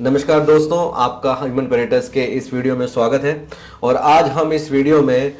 नमस्कार दोस्तों, आपका ह्यूमन पेरेटस के इस वीडियो में स्वागत है। और आज हम इस वीडियो में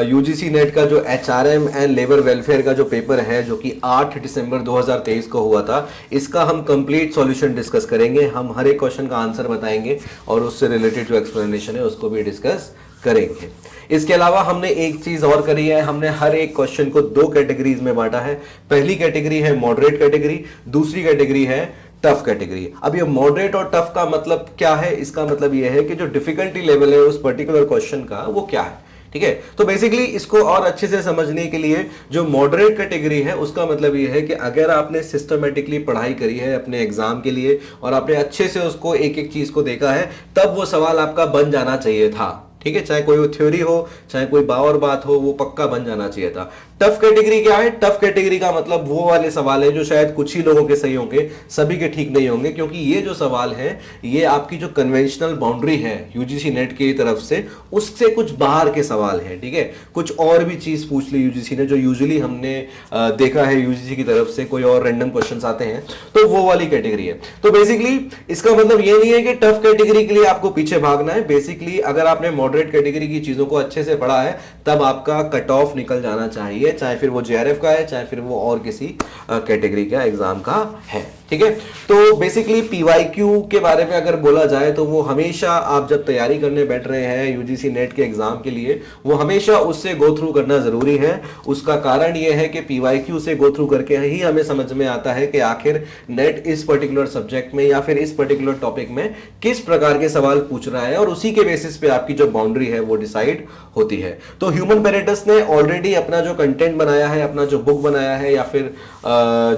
यूजीसी नेट का जो एचआरएम एंड लेबर वेलफेयर का जो पेपर है जो कि 8 दिसंबर 2023 को हुआ था, इसका हम कंप्लीट सॉल्यूशन डिस्कस करेंगे। हम हर एक क्वेश्चन का आंसर बताएंगे और उससे रिलेटेड जो एक्सप्लेनेशन है उसको भी डिस्कस करेंगे। इसके अलावा हमने एक चीज और करी है, हमने हर एक क्वेश्चन को दो कैटेगरीज में बांटा है। पहली कैटेगरी है मॉडरेट कैटेगरी, दूसरी कैटेगरी है टफ कैटेगरी। अब ये मॉडरेट और टफ का मतलब क्या है? इसका मतलब ये है कि जो डिफिकल्टी लेवल है उस पर्टिकुलर क्वेश्चन का वो क्या है। ठीक है, तो बेसिकली इसको और अच्छे से समझने के लिए जो मॉडरेट कैटेगरी है उसका मतलब ये है कि अगर आपने सिस्टमेटिकली पढ़ाई करी है अपने एग्जाम के लिए और आपने अच्छे से उसको एक एक चीज को देखा है, तब वो सवाल आपका बन जाना चाहिए था। ठीक है, चाहे कोई थ्योरी हो चाहे कोई बावर बात हो, वो पक्का बन जाना चाहिए था। टफ कैटेगरी क्या है? टफ कैटेगरी का मतलब वो वाले सवाल है जो शायद कुछ ही लोगों के सही होंगे, सभी के ठीक नहीं होंगे, क्योंकि ये जो सवाल है ये आपकी जो कन्वेंशनल बाउंड्री है यूजीसी नेट की तरफ से उससे कुछ बाहर के सवाल है। ठीक है, कुछ और भी चीज पूछ ली यूजीसी ने जो यूजुअली हमने देखा है यूजीसी की तरफ से, कोई और रैंडम क्वेश्चंस आते हैं, तो वो वाली कैटेगरी है। तो बेसिकली इसका मतलब ये नहीं है कि टफ कैटेगरी के लिए आपको पीछे भागना है। बेसिकली अगर आपने मॉडरेट कैटेगरी की चीजों को अच्छे से पढ़ा है तब आपका कट ऑफ निकल जाना चाहिए, चाहे फिर वो जेआरएफ का है चाहे फिर वो और किसी कैटेगरी का एग्जाम का है। ठीक है, तो बेसिकली पीवाईक्यू के बारे में अगर बोला जाए तो वो हमेशा आप जब तैयारी करने बैठ रहे हैं यूजीसी नेट के एग्जाम के लिए, वो हमेशा उससे गो थ्रू करना जरूरी है। उसका कारण ये है कि पीवाईक्यू से गो थ्रू करके ही हमें समझ में आता है कि आखिर नेट इस पर्टिकुलर सब्जेक्ट में या फिर इस पर्टिकुलर टॉपिक में किस प्रकार के सवाल पूछ रहा है, और उसी के बेसिस पे आपकी जो बाउंड्री है वो डिसाइड होती है। तो ह्यूमन पेरेटस ने ऑलरेडी अपना जो कंटेंट बनाया है, अपना जो बुक बनाया है, या फिर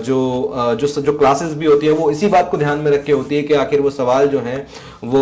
जो क्लासेस भी होती है, वो इसी बात को ध्यान में रख के होती है कि आखिर वो सवाल जो हैं वो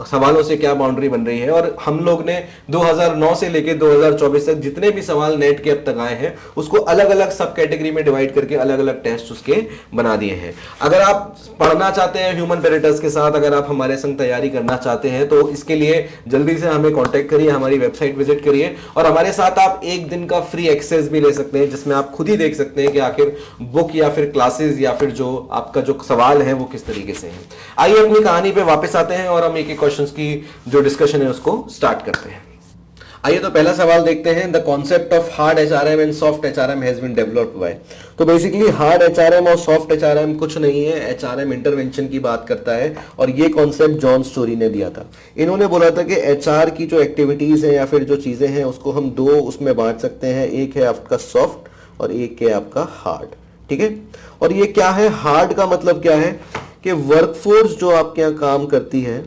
सवालों से क्या बाउंड्री बन रही है। और हम लोग ने 2009 से लेके 2024 तक जितने भी सवाल नेट के अब तक आए हैं उसको अलग अलग सब कैटेगरी में डिवाइड करके अलग अलग टेस्ट उसके बना दिए हैं। अगर आप पढ़ना चाहते हैं ह्यूमन पेरेटस के साथ, अगर आप हमारे संग तैयारी करना चाहते हैं, तो इसके लिए जल्दी से हमें कॉन्टेक्ट करिए, हमारी वेबसाइट विजिट करिए और हमारे साथ आप एक दिन का फ्री एक्सेस भी ले सकते हैं, जिसमें आप खुद ही देख सकते हैं कि आखिर बुक या फिर क्लासेस या फिर जो आपका जो सवाल है वो किस तरीके से है। आइए अपनी कहानी पे वापस आते हैं और हम एक एक क्वेश्चंस की जो डिस्कशन है उसको स्टार्ट करते हैं। आइए तो पहला सवाल देखते हैं। The concept of hard HRM and soft HRM has been developed by. तो बेसिकली हार्ड एचआरएम और सॉफ्ट एचआरएम कुछ नहीं है, एचआरएम इंटरवेंशन की बात करता है और ये कॉन्सेप्ट जॉन स्टोरी ने दिया था। इन्होंने बोला था कि एचआर की जो एक्टिविटीज है या फिर जो चीजें हैं उसको हम दो उसमें बांट सकते हैं, एक है आपका सॉफ्ट और एक है आपका हार्ड। ठीक है, और ये क्या है? हार्ड का मतलब क्या है कि वर्कफोर्स जो आपके यहाँ काम करती है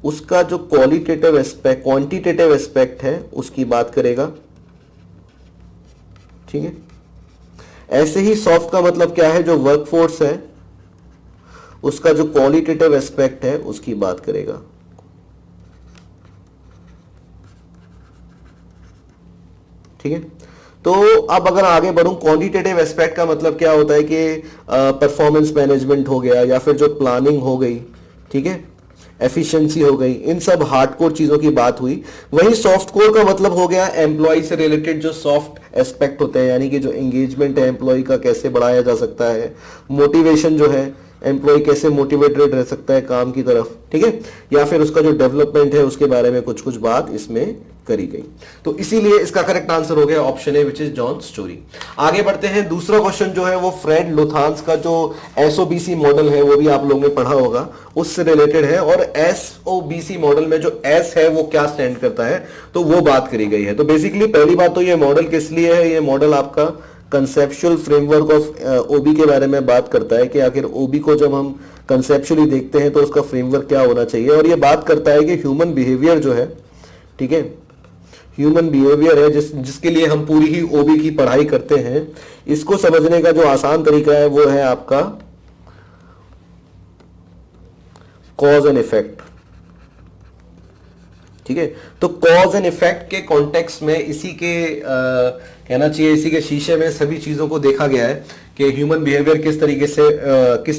उसका जो क्वालिटेटिव एस्पेक्ट, क्वांटिटेटिव एस्पेक्ट है उसकी बात करेगा। ठीक है, ऐसे ही सॉफ्ट का मतलब क्या है? जो वर्कफोर्स है उसका जो क्वालिटेटिव एस्पेक्ट है उसकी बात करेगा। ठीक है, तो अब अगर आगे बढ़ूं, क्वांटिटेटिव एस्पेक्ट का मतलब क्या होता है कि परफॉर्मेंस मैनेजमेंट हो गया या फिर जो प्लानिंग हो गई, ठीक है, एफिशिएंसी हो गई, इन सब हार्डकोर चीजों की बात हुई। वहीं सॉफ्ट कोर का मतलब हो गया एम्प्लॉय से रिलेटेड जो सॉफ्ट एस्पेक्ट होते हैं, यानी कि जो एंगेजमेंट है एम्प्लॉय का कैसे बढ़ाया जा सकता है, मोटिवेशन जो है एम्प्लॉय कैसे मोटिवेटेड रह सकता है काम की तरफ, ठीक है, या फिर उसका जो डेवलपमेंट है उसके बारे में कुछ कुछ बात इसमें करी गई। तो इसीलिए इसका करेक्ट आंसर हो गया option A which is John story. आगे बढ़ते हैं। दूसरा क्वेश्चन जो है वो फ्रेड लुथांस का जो एसओबीसी मॉडल है वो भी आप लोगों ने पढ़ा होगा, उससे रिलेटेड है। और एसओबीसी मॉडल में जो एस है वो क्या स्टैंड करता है तो वो बात करी गई है। तो बेसिकली पहली बात तो ये मॉडल किस लिए है? ये मॉडल आपका कंसेप्चुअल फ्रेमवर्क ऑफ ओबी के बारे में बात करता है कि आखिर ओबी को जब हम कंसेप्चुअली देखते हैं तो उसका फ्रेमवर्क क्या होना चाहिए। और ये बात करता है कि ह्यूमन बिहेवियर जो है, ठीक है, ह्यूमन बिहेवियर है जिसके लिए हम पूरी ही ओबी की पढ़ाई करते हैं, इसको समझने का जो आसान तरीका है वो है आपका कॉज एंड इफेक्ट। ठीक है, तो कॉज एंड इफेक्ट के कॉन्टेक्स्ट में इसी के कहना चाहिए इसी के शीशे में सभी चीजों को देखा गया है कि ह्यूमन बिहेवियर किस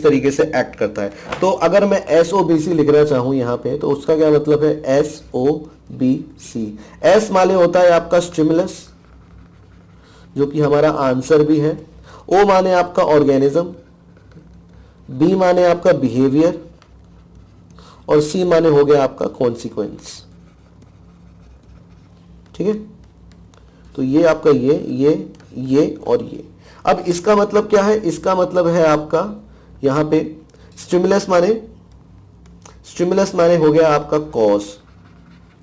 तरीके से एक्ट करता है। तो अगर मैं एसओबीसी लिखना चाहूं यहां पे तो उसका क्या मतलब है? एसओबीसी, एस माने होता है आपका स्टिमुलस जो कि हमारा आंसर भी है, ओ माने आपका ऑर्गेनिज्म, बी माने आपका बिहेवियर, और सी माने हो गया आपका कॉन्सिक्वेंस। ठीक है, तो ये आपका ये और ये। अब इसका मतलब क्या है, इसका मतलब है आपका यहां पे स्टिमुलस माने हो गया आपका कॉज।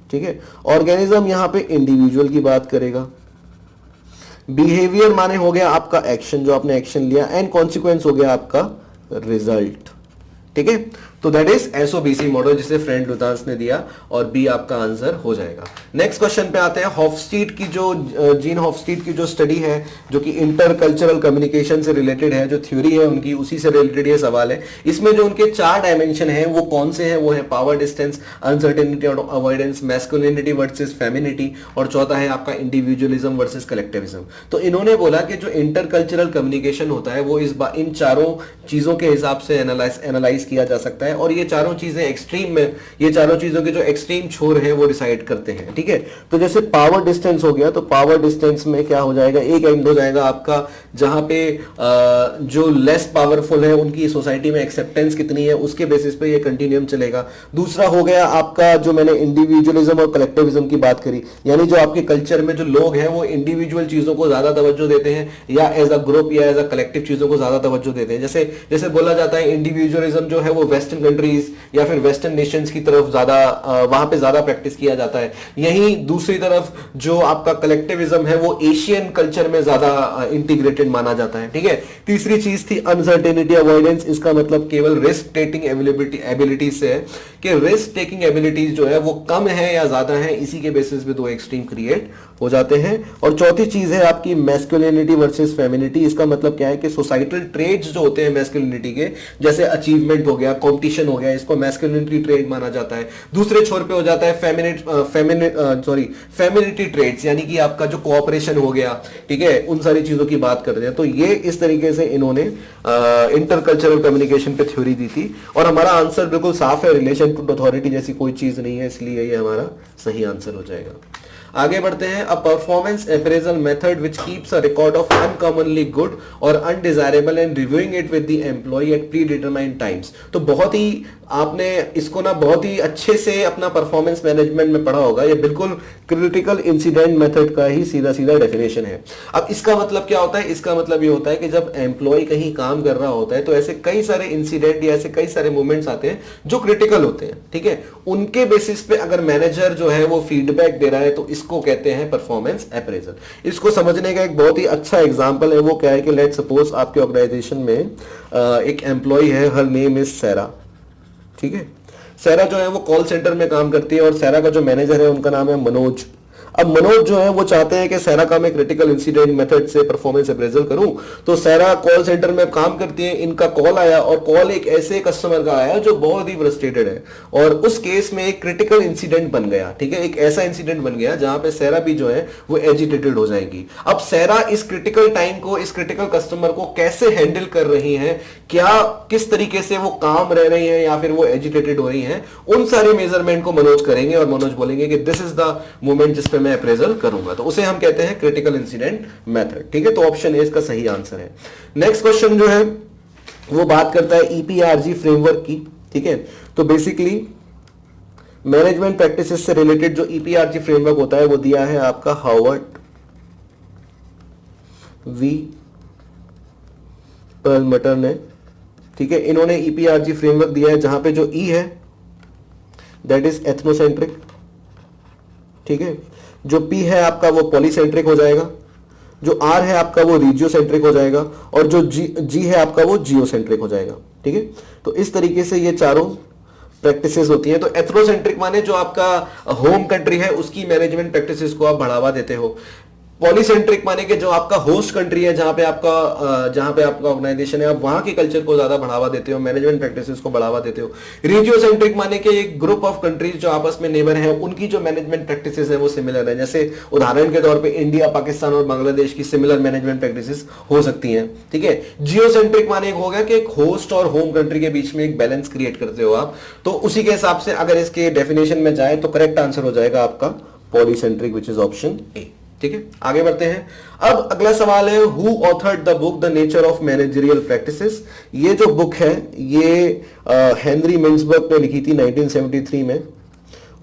ठीक है, ऑर्गेनिज्म यहां पे इंडिविजुअल की बात करेगा, बिहेवियर माने हो गया आपका एक्शन, जो आपने एक्शन लिया, एंड कॉन्सिक्वेंस हो गया आपका रिजल्ट। ठीक है, तो दैट इज एसओबीसी मॉडल जिसे फ्रेंड लुतांस ने दिया, और बी आपका आंसर हो जाएगा। नेक्स्ट क्वेश्चन पे आते हैं। हॉफस्टीड की जो जीन हॉफस्टीड की जो स्टडी है, जो कि इंटरकल्चरल कम्युनिकेशन से रिलेटेड है, जो थ्योरी है उनकी, उसी से रिलेटेड ये सवाल है। इसमें जो उनके 4 डायमेंशन है वो कौन से हैं? वो है पावर डिस्टेंस, अनसर्टेनिटी और अवॉइडेंस, मैस्कुलिनिटी वर्सेस फेमिनिटी, और चौथा है आपका इंडिविजुअलिज्म वर्सेस कलेक्टिविज्म। तो इन्होंने बोला कि जो इंटरकल्चरल कम्युनिकेशन होता है वो इन चारों चीजों के हिसाब से एनालाइज किया जा सकता है, और ये चारों चीजें एक्सट्रीम में, ये चारों चीजों के जो एक्सट्रीम छोर है वो डिसाइड करते हैं। ठीक है, तो जैसे पावर डिस्टेंस हो गया, तो पावर डिस्टेंस में क्या हो जाएगा, एक एंड हो जाएगा आपका जहां पे जो लेस पावरफुल है उनकी सोसाइटी में एक्सेप्टेंस कितनी है, उसके बेसिस पे ये कंटिन्यूम चलेगा। दूसरा हो गया आपका, जो मैंने इंडिविजुअलिज्म और कलेक्टिविज्म की बात करी, यानी जो आपके कल्चर में जो लोग हैं वो इंडिविजुअल चीजों को ज्यादा तवज्जो देते हैं, या एज अ ग्रुप या एज अ कलेक्टिव चीजों को ज्यादा तवज्जो देते हैं। जैसे जैसे बोला जाता है इंडिविजुअलिज्म जो है वो वेस्टर्न कंट्रीज या फिर वेस्टर्न नेशंस की तरफ ज्यादा, वहां पे ज्यादा प्रैक्टिस किया जाता है। यहीं दूसरी तरफ जो आपका कलेक्टिविज्म है वो एशियन कल्चर में ज्यादा इंटीग्रेटेड माना जाता है। ठीक है, तीसरी चीज थी अनसर्टेनिटी अवॉइडेंस। इसका मतलब केवल रिस्क टेकिंग एबिलिटीज से है कि रिस्क टेकिंग एबिलिटीज जो है वो कम है या ज्यादा है, इसी के बेसिस पे दो एक्सट्रीम क्रिएट हो जाते हैं। और चौथी चीज है आपकी मैस्कुलिनिटी वर्सेस फेमिनिटी। इसका मतलब क्या है कि सोसाइटल ट्रेड्स जो होते हैं मैस्कुलिनिटी के, जैसे अचीवमेंट हो गया, कंपटीशन हो गया, इसको मैस्कुलिनिटी ट्रेड माना जाता है। दूसरे छोर पे हो जाता है फेमिनिटी ट्रेड्स, यानी कि आपका जो कोऑपरेशन हो गया, ठीक है, उन सारी चीजों की बात करते हैं। तो ये इस तरीके से इन्होंने इंटरकल्चरल कम्युनिकेशन पे थ्योरी दी थी, और हमारा आंसर बिल्कुल साफ है, रिलेशन टू अथॉरिटी जैसी कोई चीज नहीं है, इसलिए ये हमारा सही आंसर हो जाएगा। आगे बढ़ते हैं। A performance appraisal method which keeps a record of uncommonly good और undesirable and reviewing it with the employee at predetermined times. तो बहुत ही आपने इसको ना बहुत ही अच्छे से अपना परफॉर्मेंस मैनेजमेंट में पढ़ा होगा। ये बिल्कुल क्रिटिकल इंसिडेंट मेथड का ही सीधा सीधा डेफिनेशन है। अब इसका मतलब क्या होता है? इसका मतलब ये होता है कि जब एम्प्लॉय कहीं काम कर रहा होता है तो ऐसे कई सारे इंसिडेंट या ऐसे कई सारे मोमेंट्स आते हैं जो क्रिटिकल होते हैं। ठीक है, उनके बेसिस पे अगर मैनेजर जो है वो फीडबैक दे रहा है तो इसको कहते हैं परफॉर्मेंस अप्रेजल। इसको समझने का एक बहुत ही अच्छा एग्जांपल है, वो क्या है कि लेट्स सपोज आपके ऑर्गेनाइजेशन में एक एम्प्लॉय है, हर नेम इज सैरा। ठीक है, सैरा जो है वो कॉल सेंटर में काम करती है, और सैरा का जो मैनेजर है उनका नाम है मनोज। अब मनोज जो है वो चाहते हैं कि सैरा का मैं क्रिटिकल इंसिडेंट मेथड से परफॉर्मेंस अप्रेजल करूं। तो सैरा कॉल सेंटर में काम करती है, इनका कॉल आया, और कॉल एक ऐसे कस्टमर का आया जो बहुत ही फ्रस्ट्रेटेड है, और उस केस में एक क्रिटिकल इंसिडेंट बन गया। ठीक है, एक ऐसा इंसिडेंट बन गया जहां पे सैरा भी जो है वो एजिटेटेड हो जाएगी। अब सैरा इस क्रिटिकल टाइम को, इस क्रिटिकल कस्टमर को कैसे हैंडल कर रही है, क्या किस तरीके से वो काम रह रही है या फिर वो एजिटेटेड हो रही है, उन सारे मेजरमेंट को मनोज करेंगे, और मनोज बोलेंगे कि दिस इज द मोमेंट जिस पे मैं अप्रेजल करूंगा। तो उसे हम कहते हैं क्रिटिकल इंसिडेंट मेथड। ठीक है, तो ऑप्शन ए इसका सही आंसर है। नेक्स्ट क्वेश्चन जो है वो बात करता है ईपीआरजी फ्रेमवर्क की। ठीक है, तो बेसिकली मैनेजमेंट प्रैक्टिसेस से रिलेटेड जो ईपीआरजी फ्रेमवर्क होता है वो दिया है आपका हार्वर्ड वी पर्लमटर ने। ठीक है, इन्होंने ईपीआरजी फ्रेमवर्क दिया है जहां पे जो ई है दैट इज एथनोसेंट्रिक। ठीक है, जो पी है आपका वो पॉलीसेंट्रिक हो जाएगा, जो आर है आपका वो रीजियोसेंट्रिक हो जाएगा, और जो जी है आपका वो जियोसेंट्रिक हो जाएगा। ठीक है, तो इस तरीके से ये चारों प्रैक्टिसेस होती हैं। तो एथनोसेंट्रिक माने जो आपका होम कंट्री है उसकी मैनेजमेंट प्रैक्टिसेस को आप बढ़ावा देते हो। पॉलीसेंट्रिक माने कि जो आपका होस्ट कंट्री है, जहां पे आपका ऑर्गेनाइजेशन है, आप वहां के कल्चर को ज्यादा बढ़ावा देते हो, मैनेजमेंट प्रैक्टिसेस को बढ़ावा देते हो। रीजियोसेंट्रिक माने कि एक ग्रुप ऑफ कंट्रीज जो आपस में नेबर हैं उनकी जो मैनेजमेंट प्रैक्टिसेस है वो सिमिलर है। जैसे उदाहरण के तौर पे इंडिया, पाकिस्तान और बांग्लादेश की सिमिलर मैनेजमेंट प्रैक्टिसेस हो सकती हैं। ठीक है, जियोसेंट्रिक माने हो गया कि एक होस्ट और होम कंट्री के बीच में एक बैलेंस क्रिएट करते हो आप। तो उसी के हिसाब से अगर इसके डेफिनेशन में जाए तो करेक्ट आंसर हो जाएगा आपका polycentric, which is option A. ठीक है, आगे बढ़ते हैं। अब अगला सवाल है, who authored the book the nature of managerial practices. ये जो बुक है ये हेनरी मिन्सबर्ग ने लिखी थी 1973 में,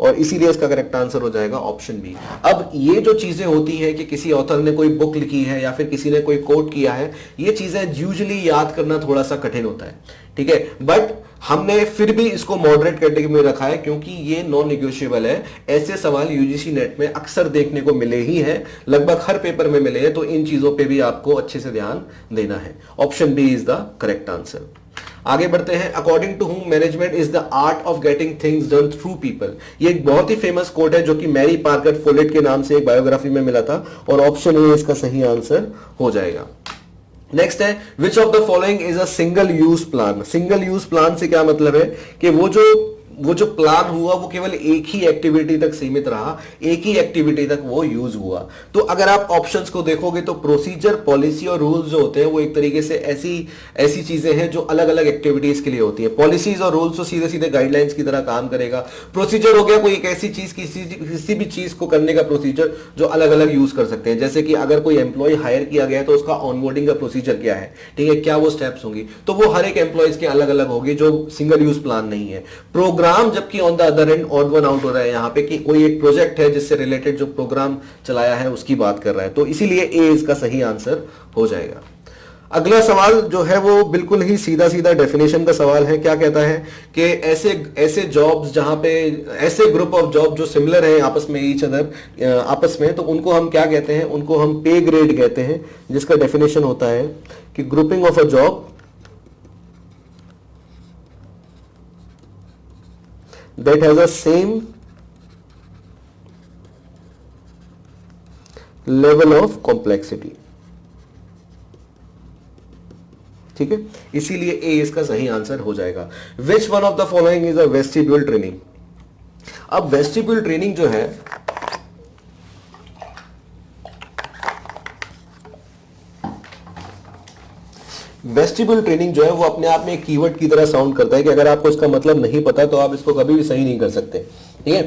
और इसीलिए इसका करेक्ट आंसर हो जाएगा ऑप्शन बी। अब ये जो चीजें होती हैं कि किसी ऑथर ने कोई बुक लिखी है या फिर किसी ने कोई कोट किया है, ये चीजें यूजुअली याद करना थोड़ा सा कठिन होता है, ठीक है, बट हमने फिर भी इसको मॉडरेट कैटेगरी में रखा है क्योंकि ये नॉन नेगोशिएबल है। ऐसे सवाल यूजीसी नेट में अक्सर देखने को मिले ही हैं, लगभग हर पेपर में मिले हैं, तो इन चीजों पे भी आपको अच्छे से ध्यान देना है। Option B is the correct answer. आगे बढ़ते हैं। According to Hume management is the art of getting things done through people. ये एक बहुत ही फेमस कोट है जो कि मैरी पार्कर फोलेट के नाम से एक बायोग्राफी में मिला था, और ऑप्शन ए इसका सही आंसर हो जाएगा। नेक्स्ट है, which of the following is a single use plan. Single use plan से क्या मतलब है कि वो जो प्लान हुआ वो केवल एक ही एक्टिविटी तक सीमित रहा, एक ही एक्टिविटी तक वो यूज हुआ। तो अगर आप ऑप्शंस को देखोगे तो प्रोसीजर, पॉलिसी और रूल्स जो होते हैं वो एक तरीके से ऐसी चीजें हैं जो अलग अलग एक्टिविटीज के लिए होती है। पॉलिसीज और रूल्स तो सीधे सीधे गाइडलाइंस की तरह काम करेगा। प्रोसीजर हो गया कोई एक ऐसी चीज, किसी भी चीज को करने का प्रोसीजर जो अलग अलग यूज कर सकते हैं। जैसे कि अगर कोई एम्प्लॉय हायर किया गया तो उसका ऑनबोर्डिंग का प्रोसीजर क्या है, ठीक है, क्या वो स्टेप्स होंगी, तो वो हर एक एम्प्लॉयज के अलग अलग होगी, जो सिंगल यूज प्लान नहीं है। प्रोग्राम, जबकि on the other and odd one out हो रहा है यहां पे कि कोई एक प्रोजेक्ट है जिससे रिलेटेड जो प्रोग्राम चलाया है उसकी बात कर रहा है, तो इसीलिए ए इसका सही आंसर हो जाएगा। अगला सवाल जो है वो बिल्कुल ही सीधा सीधा डेफिनेशन का सवाल है। क्या कहता है कि ऐसे जॉब्स जहां पे ऐसे ग्रुप ऑफ जॉब जो सिमिलर है आपस में, ईच अदर आपस में, तो उनको हम क्या कहते हैं, उनको हम पे ग्रेड कहते हैं, जिसका डेफिनेशन होता है कि grouping of a job that has a same level of complexity। ठीक है, इसीलिए ए इसका सही आंसर हो जाएगा। Which one of the following is a vestibule training। अब वेस्टिब्यूल ट्रेनिंग जो है वेस्टिब्यूल ट्रेनिंग जो है वो अपने आप में एक कीवर्ड की तरह साउंड करता है कि अगर आपको इसका मतलब नहीं पता तो आप इसको कभी भी सही नहीं कर सकते, ठीक है,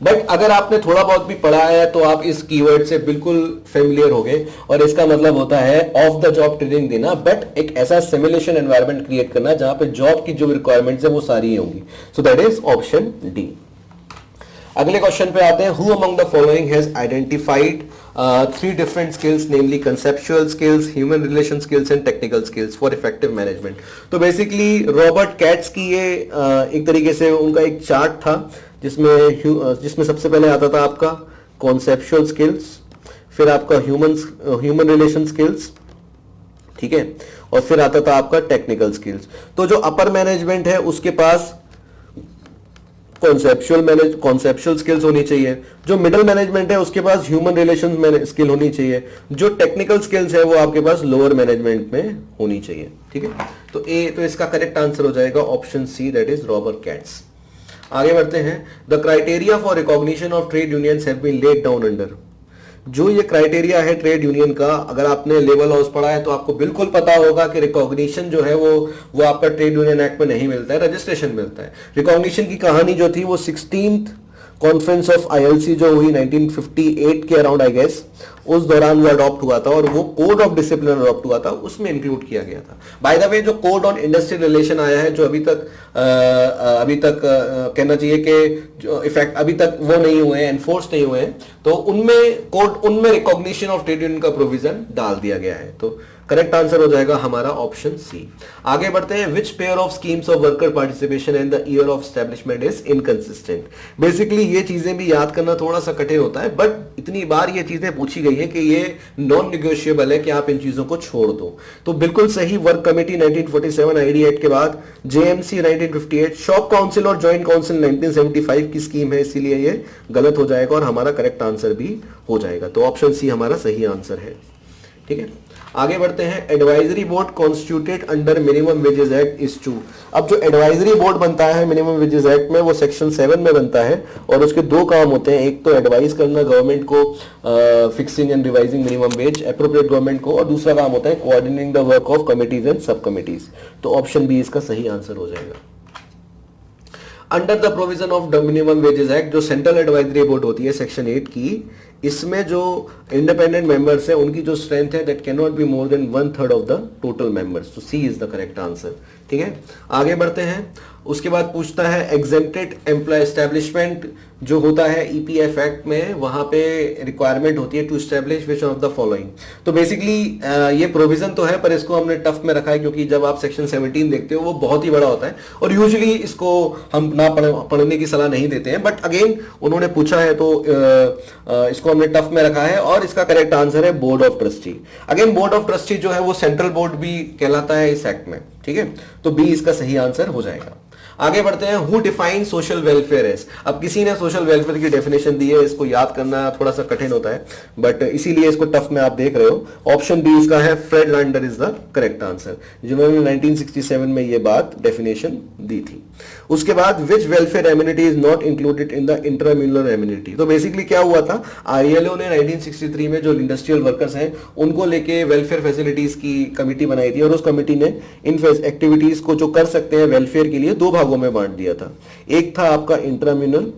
बट अगर आपने थोड़ा बहुत भी पढ़ा है तो आप इस कीवर्ड से बिल्कुल फेमिलियर हो गए, और इसका मतलब होता है ऑफ द जॉब ट्रेनिंग देना, बट एक ऐसा सिमुलेशन एनवायरनमेंट क्रिएट करना जहां पे जॉब की जो रिक्वायरमेंट्स है वो सारी होंगी। So that is option D. अगले क्वेश्चन पे आते हैं। Who among the following has identified three different skills, namely conceptual skills, human relation skills and technical skills for effective management. तो बेसिकली रॉबर्ट कैट्स की ये एक तरीके से उनका एक चार्ट था जिसमें सबसे पहले आता था आपका कॉन्सेप्चुअल स्किल्स, फिर आपका ह्यूमन रिलेशन स्किल्स, ठीक है, और फिर आता था आपका टेक्निकल स्किल्स। तो जो अपर मैनेजमेंट है उसके पास कॉन्सेप्चुअल स्किल्स होनी चाहिए, जो मिडिल मैनेजमेंट है उसके पास ह्यूमन रिलेशन स्किल होनी चाहिए, जो टेक्निकल स्किल्स है वो आपके पास लोअर मैनेजमेंट में होनी चाहिए, ठीक है। तो इसका करेक्ट आंसर हो जाएगा option C, that is Robert Katz. आगे बढ़ते हैं। The criteria for recognition of trade unions have been laid down under. जो ये क्राइटेरिया है ट्रेड यूनियन का, अगर आपने लेबर लॉज पढ़ा है तो आपको बिल्कुल पता होगा कि रिकॉग्निशन जो है वो आपका ट्रेड यूनियन एक्ट में नहीं मिलता है, रजिस्ट्रेशन मिलता है। रिकॉग्निशन की कहानी जो थी वो 16th कॉन्फ्रेंस ऑफ आईएलसी जो हुई 1958 के अराउंड आई गेस, उस दौरान वो अडॉप्ट हुआ था, और वो कोड ऑफ डिसिप्लिन अडॉप्ट हुआ था, उसमें इंक्लूड किया गया था। बाय द वे जो कोड ऑन इंडस्ट्रियल रिलेशन आया है, जो अभी तक कहना चाहिए कि जो इफेक्ट अभी तक वो नहीं हुए हैं, एनफोर्स नहीं हुए हैं, तो उनमें रिकॉग्निशन ऑफ ट्रेड यूनियन का प्रोविजन डाल दिया गया है। तो करेक्ट आंसर हो जाएगा हमारा ऑप्शन सी। आगे बढ़ते हैं। Which pair of schemes of worker participation and the year of establishment is inconsistent. Basically ये चीजें भी याद करना थोड़ा सा कठिन होता है, बट इतनी बार ये चीजें पूछी गई है कि ये नॉन निगोशिएबल है कि आप इन चीजों को छोड़ दो। तो बिल्कुल सही, वर्क कमेटी 1947 आईडी एक्ट के बाद, जेएमसी 1958, शॉप काउंसिल और ज्वाइंट काउंसिल 1975 की स्कीम है, इसीलिए ये गलत हो जाएगा और हमारा करेक्ट आंसर भी हो जाएगा। तो ऑप्शन सी हमारा सही आंसर है, ठीक है। आगे बढ़ते हैं। Advisory board constituted under minimum wages act is to. अब जो एडवाइजरी बोर्ड बनता है मिनिमम वेजेस एक्ट में, वो सेक्शन 7 में बनता है, और उसके दो काम होते हैं। एक तो एडवाइस करना गवर्नमेंट को fixing and revising minimum wage, appropriate government को, और दूसरा काम होता है coordinating the work of committees and सब कमिटीज। तो ऑप्शन बी इसका सही आंसर हो जाएगा। Under the provision of minimum wages act, जो सेंट्रल एडवाइजरी बोर्ड होती है सेक्शन 8 की, इसमें जो इंडिपेंडेंट मेंबर्स है उनकी जो स्ट्रेंथ है that can not be more than 1/3 of the total members. तो सी इज द करेक्ट आंसर। ठीक है, आगे बढ़ते हैं। उसके बाद पूछता है एग्जेम्प्टेड एम्प्लॉय एस्टेब्लिशमेंट जो होता है ईपीएफ एक्ट में, वहां पे रिक्वायरमेंट होती है to establish which of the following. तो बेसिकली ये प्रोविजन तो है पर इसको हमने टफ में रखा है क्योंकि जब आप सेक्शन 17 देखते हो वो बहुत ही बड़ा होता है और यूजुअली इसको हम ना पढ़ने की सलाह नहीं देते हैं, बट अगेन उन्होंने पूछा है तो इसको हमने टफ में रखा है और इसका करेक्ट आंसर है board of trustee. Again board of trustee जो है वो सेंट्रल बोर्ड भी कहलाता है इस एक्ट में। ठीक है, तो बी इसका सही आंसर हो जाएगा। आगे बढ़ते हैं। Who define social welfare as. अब किसी ने सोशल वेलफेयर की डेफिनेशन दी है, इसको याद करना थोड़ा सा कठिन होता है बट इसीलिए इसको टफ में आप देख रहे हो। ऑप्शन बी इसका है Friedlander is the correct answer, जिन्होंने 1967 में ये बात डेफिनेशन दी थी। उसके बाद which welfare amenity is not included in the intramural amenity. तो बेसिकली क्या हुआ था, आईएलओ ने 1963 में जो इंडस्ट्रियल वर्कर्स हैं उनको लेके वेलफेयर फैसिलिटीज की कमिटी बनाई थी और उस कमिटी ने इन एक्टिविटीज को जो कर सकते हैं वेलफेयर के लिए दो भागों में बांट दिया था। एक था आपका इंट्राम्यूरल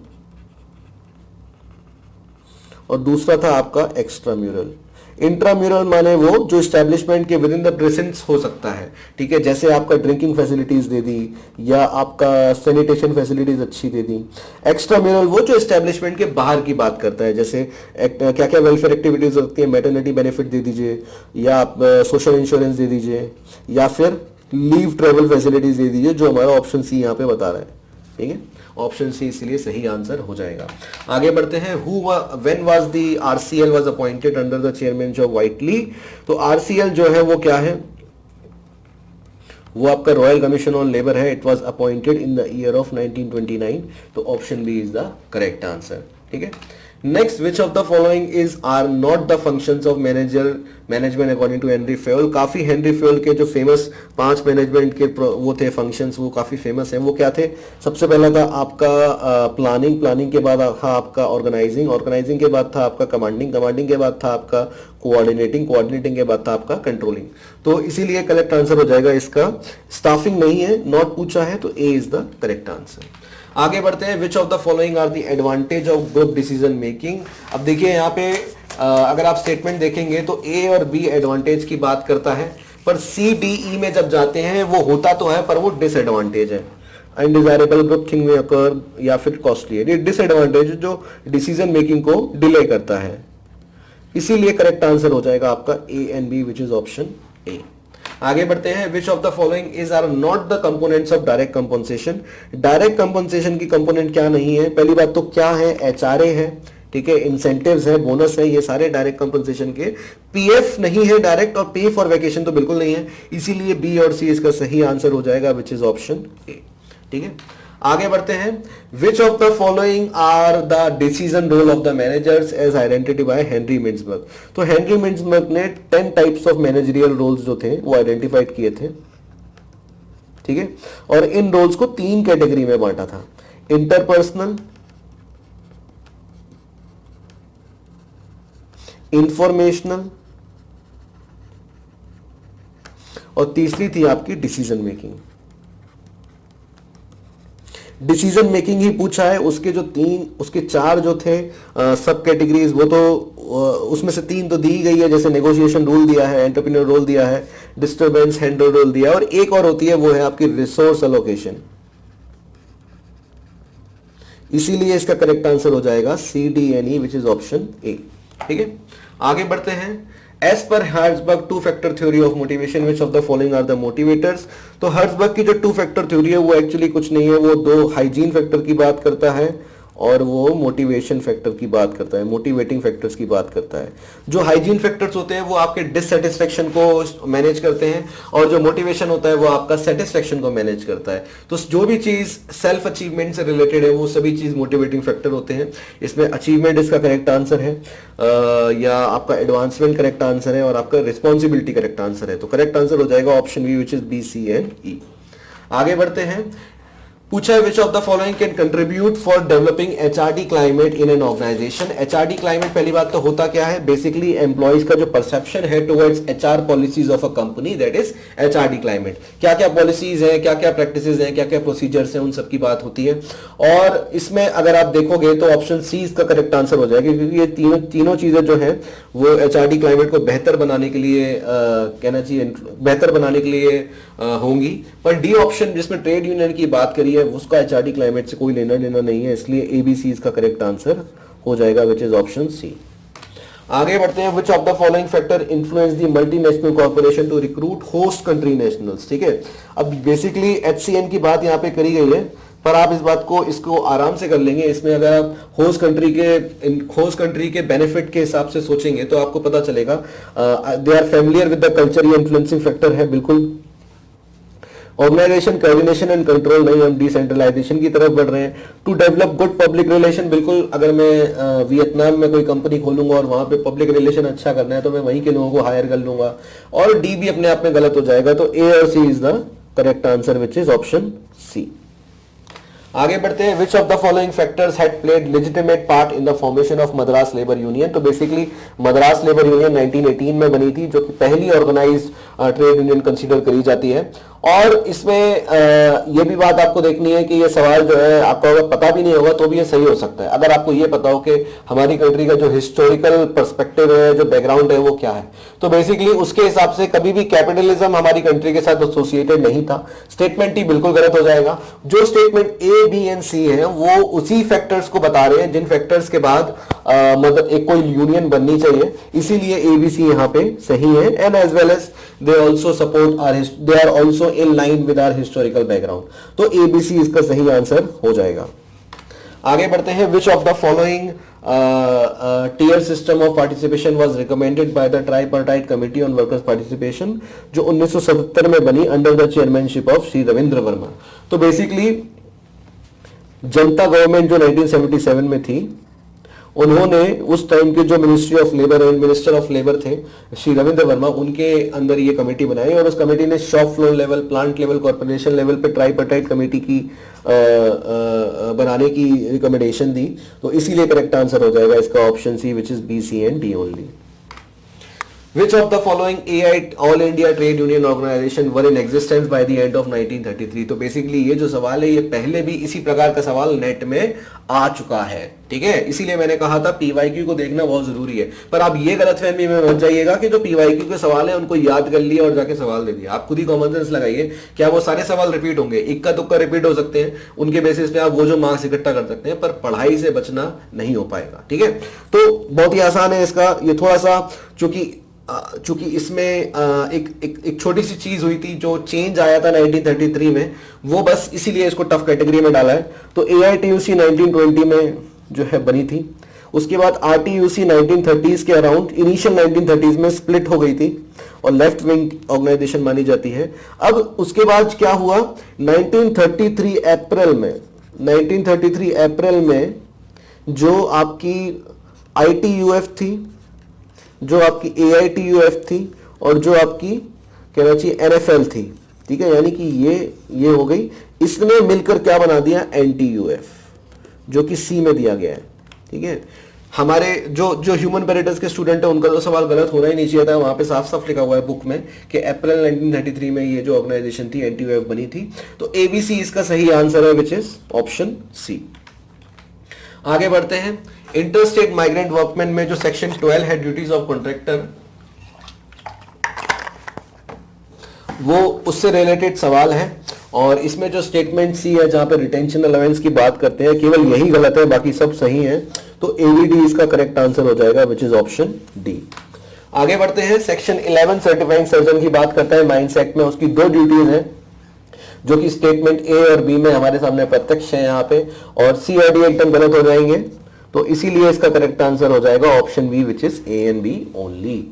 और दूसरा था आपका एक्स्ट्राम्यूरल। इंट्राम्यूरल माने वो जो एस्टेब्लिशमेंट के विद इन द प्रेजेंस हो सकता है। ठीक है, जैसे आपका ड्रिंकिंग फैसिलिटीज दे दी या आपका सैनिटेशन फैसिलिटीज अच्छी दे दी। एक्स्ट्राम्यूरल वो जो एस्टेब्लिशमेंट के बाहर की बात करता है, जैसे क्या क्या वेलफेयर एक्टिविटीज होती है, मैटरनिटी बेनिफिट दे दीजिए या आप सोशल इंश्योरेंस दे दीजिए या फिर लीव ट्रेवल फैसिलिटीज दे दीजिए, जो हमारा ऑप्शन सी यहाँ पे बता रहा है। ठीक है, ऑप्शन सी इसलिए सही आंसर हो जाएगा। आगे बढ़ते हैं। When was the RCL was appointed under the chairmanship of Whitley. तो आरसीएल जो है वो क्या है, वो आपका रॉयल कमीशन ऑन लेबर है। It was appointed in the year of 1929। तो option B is the correct answer. ठीक है, next, which of the following is are not the functions of management according to Henri Fayol. काफी Henri Fayol के जो famous 5 management के वो थे functions, वो काफी फेमस हैं। वो क्या थे, सबसे पहला था आपका प्लानिंग के बाद था आपका ऑर्गेनाइजिंग के बाद था आपका कमांडिंग के बाद था आपका कोऑर्डिनेटिंग के बाद था आपका कंट्रोलिंग। तो इसीलिए करेक्ट आंसर हो जाएगा इसका स्टाफिंग नहीं है, नॉट पूछा है, तो A is the correct answer. आगे बढ़ते हैं। Which of the following are the advantage of group decision making. अब देखिए यहाँ पे अगर आप स्टेटमेंट देखेंगे तो ए और बी एडवांटेज की बात करता है, पर सी डी ई में जब जाते हैं वो होता तो है पर वो डिसएडवांटेज है। अनडिजायरेबल ग्रुप थिंग में अकर या फिर कॉस्टली है। डिसएडवांटेज जो डिसीजन मेकिंग को डिले करता है, इसीलिए करेक्ट आंसर हो जाएगा आपका A and B which is option A. आगे बढ़ते हैं। Which of the following is are not the components of direct compensation. Direct compensation की कंपोनेंट क्या नहीं है, पहली बात तो क्या है, एचआरए है। ठीक है, इंसेंटिव्स है, बोनस है, ये सारे डायरेक्ट कंपनसेशन के। पीएफ नहीं है डायरेक्ट और पे फॉर वैकेशन तो बिल्कुल नहीं है, इसीलिए बी और सी इसका सही आंसर हो जाएगा विच इज ऑप्शन ए। ठीक है, आगे बढ़ते हैं। Which of the following are the decision role of the managers as identity by Henry Mintzberg. तो हेनरी मिन्सबर्ग ने 10 टाइप्स ऑफ मैनेजरियल रोल्स जो थे वो आइडेंटिफाइड किए थे। ठीक है, और इन रोल्स को 3 कैटेगरी में बांटा था, इंटरपर्सनल, इंफॉर्मेशनल और तीसरी थी आपकी डिसीजन मेकिंग। डिसीजन मेकिंग ही पूछा है, उसके 4 जो थे सब कैटेगरीज, वो तो उसमें से 3 तो दी गई है, जैसे नेगोशिएशन रूल दिया है, एंटरप्रेन्योर रोल दिया है, डिस्टर्बेंस हैंडल रोल दिया है, और एक और होती है वो है आपकी रिसोर्स एलोकेशन। इसीलिए इसका करेक्ट आंसर हो जाएगा C D and E which is option A. ठीक है, आगे बढ़ते हैं। As per Herzberg 2 factor theory of motivation which of the following are the motivators. तो हर्ट्जबर्ग की जो 2 फैक्टर थ्योरी है वो एक्चुअली कुछ नहीं है, वो 2 हाइजीन फैक्टर की बात करता है और वो मोटिवेशन फैक्टर की बात करता है, मोटिवेटिंग फैक्टर्स की बात करता है। जो हाइजीन फैक्टर्स होते हैं वो आपके डिससेटिस्फेक्शन को मैनेज करते हैं और जो मोटिवेशन होता है वो आपका सेटिस्फेक्शन को मैनेज करता है। तो जो भी चीज सेल्फ अचीवमेंट से रिलेटेड है वो सभी चीज मोटिवेटिंग फैक्टर होते हैं। इसमें अचीवमेंट इसका करेक्ट आंसर है या आपका एडवांसमेंट करेक्ट आंसर है और आपका रिस्पॉन्सिबिलिटी करेक्ट आंसर है। तो करेक्ट आंसर हो जाएगा option B which is B C and E. आगे बढ़ते हैं। पूछा है which of the following can contribute for developing HRD climate in an organisation. HRD climate पहली बात तो होता क्या है, बेसिकली एम्प्लॉइज का जो परसेप्शन है towards HR policies of a company, that is HRD climate. क्या क्या पॉलिसीज हैं, क्या क्या प्रैक्टिसेस हैं, क्या क्या प्रोसीजर्स हैं, उन सब की बात होती है। और इसमें अगर आप देखोगे तो ऑप्शन सी इसका करेक्ट आंसर हो जाएगा, क्योंकि ये तीनों चीजें जो है वो एचआरडी क्लाइमेट को बेहतर बनाने के लिए कहना चाहिए, बेहतर बनाने के लिए होंगी। पर डी ऑप्शन जिसमें ट्रेड यूनियन की बात करी है उसका एचआरडी क्लाइमेट से कोई लेना देना नहीं है, इसलिए एबीसी इसका करेक्ट आंसर हो जाएगा, विच इज ऑप्शन सी। आगे बढ़ते हैं, which of the following factor influence the multinational corporation to recruit host country nationals. ठीक है, अब बेसिकली एचसीएन की बात यहाँ पे करी गई है, पर आप इस बात को इसको आराम से कर लेंगे। इसमें अगर आप होस्ट कंट्री के बेनिफिट के हिसाब से सोचेंगे तो आपको पता चलेगा they are familiar with the culture, ये इन्फ्लुएंसिंग फैक्टर है बिल्कुल। ऑर्गेनाइजेशन, कोऑर्डिनेशन एंड कंट्रोल नहीं, हम डिसेंट्रलाइजेशन की तरफ बढ़ रहे हैं। To develop good public relation, बिल्कुल अगर मैं वियतनाम में कोई कंपनी खोलूंगा और वहां पे पब्लिक रिलेशन अच्छा करना है तो मैं वहीं के लोगों को हायर कर लूंगा, और डी भी अपने आप में गलत हो जाएगा, तो ए और C is the correct answer, which is option C. आगे बढ़ते हैं, which of the following factors had played legitimate part in the formation of Madras labour union. तो बेसिकली मद्रास लेबर यूनियन 1918 में बनी थी, जो कि पहली ऑर्गेनाइज्ड ट्रेड यूनियन कंसीडर करी जाती है। और इसमें यह भी बात आपको देखनी है कि ये सवाल जो है आपको अगर पता भी नहीं होगा तो भी ये सही हो सकता है, अगर आपको ये पता हो कि हमारी कंट्री का जो हिस्टोरिकल पर्सपेक्टिव है, जो बैकग्राउंड है वो क्या है। तो बेसिकली उसके हिसाब से कभी भी कैपिटलिज्म हमारी कंट्री के साथ एसोसिएटेड नहीं था, स्टेटमेंट ही बिल्कुल गलत हो जाएगा। जो स्टेटमेंट ए, बी एंड सी है वो उसी फैक्टर्स को बता रहे हैं जिन फैक्टर्स के बाद मतलब एक कोई यूनियन बननी चाहिए, इसीलिए एबीसी यहाँ पे सही है। And as well as they also support are, they are also in line with our historical background, तो एबीसी इसका सही आंसर हो जाएगा। आगे बढ़ते हैं, which of the following tier system of participation was recommended by the tripartite committee on workers participation, जो 1977 में बनी under the chairmanship of Shri Ravindra Verma. तो बेसिकली जनता गवर्नमेंट जो 1977 में थी, उन्होंने उस टाइम के जो ministry of labour and minister of labour थे श्री रविंद्र वर्मा, उनके अंदर ये कमेटी बनाई, और उस कमेटी ने shop floor level, plant level, corporation level पे ट्राइपार्टाइट कमेटी की बनाने की रिकमेंडेशन दी। तो इसीलिए करेक्ट आंसर हो जाएगा इसका option C, which is B, C and D only. Which of the following AI All India Trade Union Organization were in existence by the end of 1933? तो basically ये जो सवाल है ये पहले भी इसी प्रकार का सवाल नेट में आ चुका है, ठीक है। इसीलिए मैंने कहा था पीवाईक्यू को देखना बहुत जरूरी है। पर आप ये गलतफहमी में मत जाइएगा कि जो पीवाईक्यू के सवाल है उनको याद कर लिया और जाके सवाल दे दिया। आप खुद ही कॉमन सेंस लगाइए, क्या वो सारे सवाल रिपीट होंगे? इक्का तुक्का रिपीट हो सकते हैं, उनके बेसिस पे आप वो जो मार्क्स इकट्ठा कर सकते हैं, पर पढ़ाई से बचना नहीं हो पाएगा, ठीक है। तो बहुत ही आसान है इसका, ये थोड़ा सा चूंकि इसमें एक छोटी सी चीज हुई थी, जो चेंज आया था 1933 में, वो बस इसीलिए इसको टफ कैटेगरी में डाला है। तो एआईटीयूसी 1920 में जो है बनी थी, उसके बाद आरटीयूसी 1930s के अराउंड, इनिशियल 1930s में स्प्लिट हो गई थी और लेफ्ट विंग ऑर्गेनाइजेशन मानी जाती है। अब उसके बाद क्या हुआ, 1933 अप्रैल में जो आपकी आईटीयूएफ थी, जो आपकी एआईटीयूएफ थी, और जो आपकी कहना चाहिए एनएफएल थी, ठीक है, यानी कि ये हो गई। इसने मिलकर क्या बना दिया, एनटीयूएफ, जो कि सी में दिया गया है, ठीक है। हमारे जो ह्यूमन पैरेटस के स्टूडेंट है उनका तो सवाल गलत होना ही नहीं चाहिए था, वहां पे साफ साफ लिखा हुआ है बुक में कि अप्रैल 1933 में ये जो ऑर्गेनाइजेशन थी एनटीयूएफ बनी थी। तो एबीसी इसका सही आंसर है, विच इज ऑप्शन सी। आगे बढ़ते हैं, इंटरस्टेट माइग्रेंट वर्कमैन में जो सेक्शन 12 है ड्यूटीज ऑफ कॉन्ट्रैक्टर, वो उससे रिलेटेड सवाल है। और इसमें जो स्टेटमेंट सी है जहां पे रिटेंशन अलाउंस की बात करते हैं, केवल यही गलत है, बाकी सब सही है। तो एवीडी इसका करेक्ट आंसर हो जाएगा, विच इज ऑप्शन डी। आगे बढ़ते हैं, सेक्शन 11 सर्टिफाइंग सर्जन की बात करता है माइंस एक्ट में। उसकी दो ड्यूटीज हैं जो कि स्टेटमेंट ए और बी में हमारे सामने प्रत्यक्ष है यहाँ पे, और सी और डी एकदम गलत हो जाएंगे। तो इसीलिए इसका करेक्ट आंसर हो जाएगा option B, which is A and B only.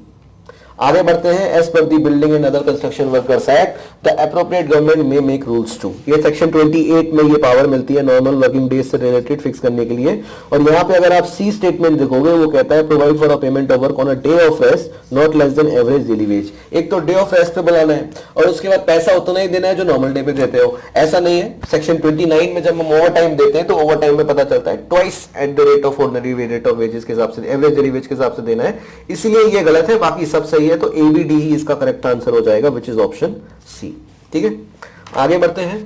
आगे बढ़ते हैं, as per the building and other construction workers act the appropriate government may make rules to. ये सेक्शन 28 में ये पावर मिलती है नॉर्मल वर्किंग डेज से रिलेटेड फिक्स करने के लिए। और यहाँ पे अगर आप सी स्टेटमेंट देखोगे वो कहता है provide for a payment of work on a day of rest not less than average daily veg. एक तो डे ऑफ रेस्ट पे बुलाना है और उसके बाद पैसा उतना ही देना है जो नॉर्मल डे पे देते हो, ऐसा नहीं है। सेक्शन 29 में जब हम ओवर टाइम देते हैं तो ओवर टाइम में पता चलता है twice at the rate of ordinary rate of wages के हिसाब से, एवरेज डेली वेज के हिसाब से देना है, इसलिए ये गलत है, बाकी सब सही है। तो ABD ही इसका करेक्ट आंसर हो जाएगा विच इज ऑप्शन सी। ठीक है, आगे बढ़ते हैं,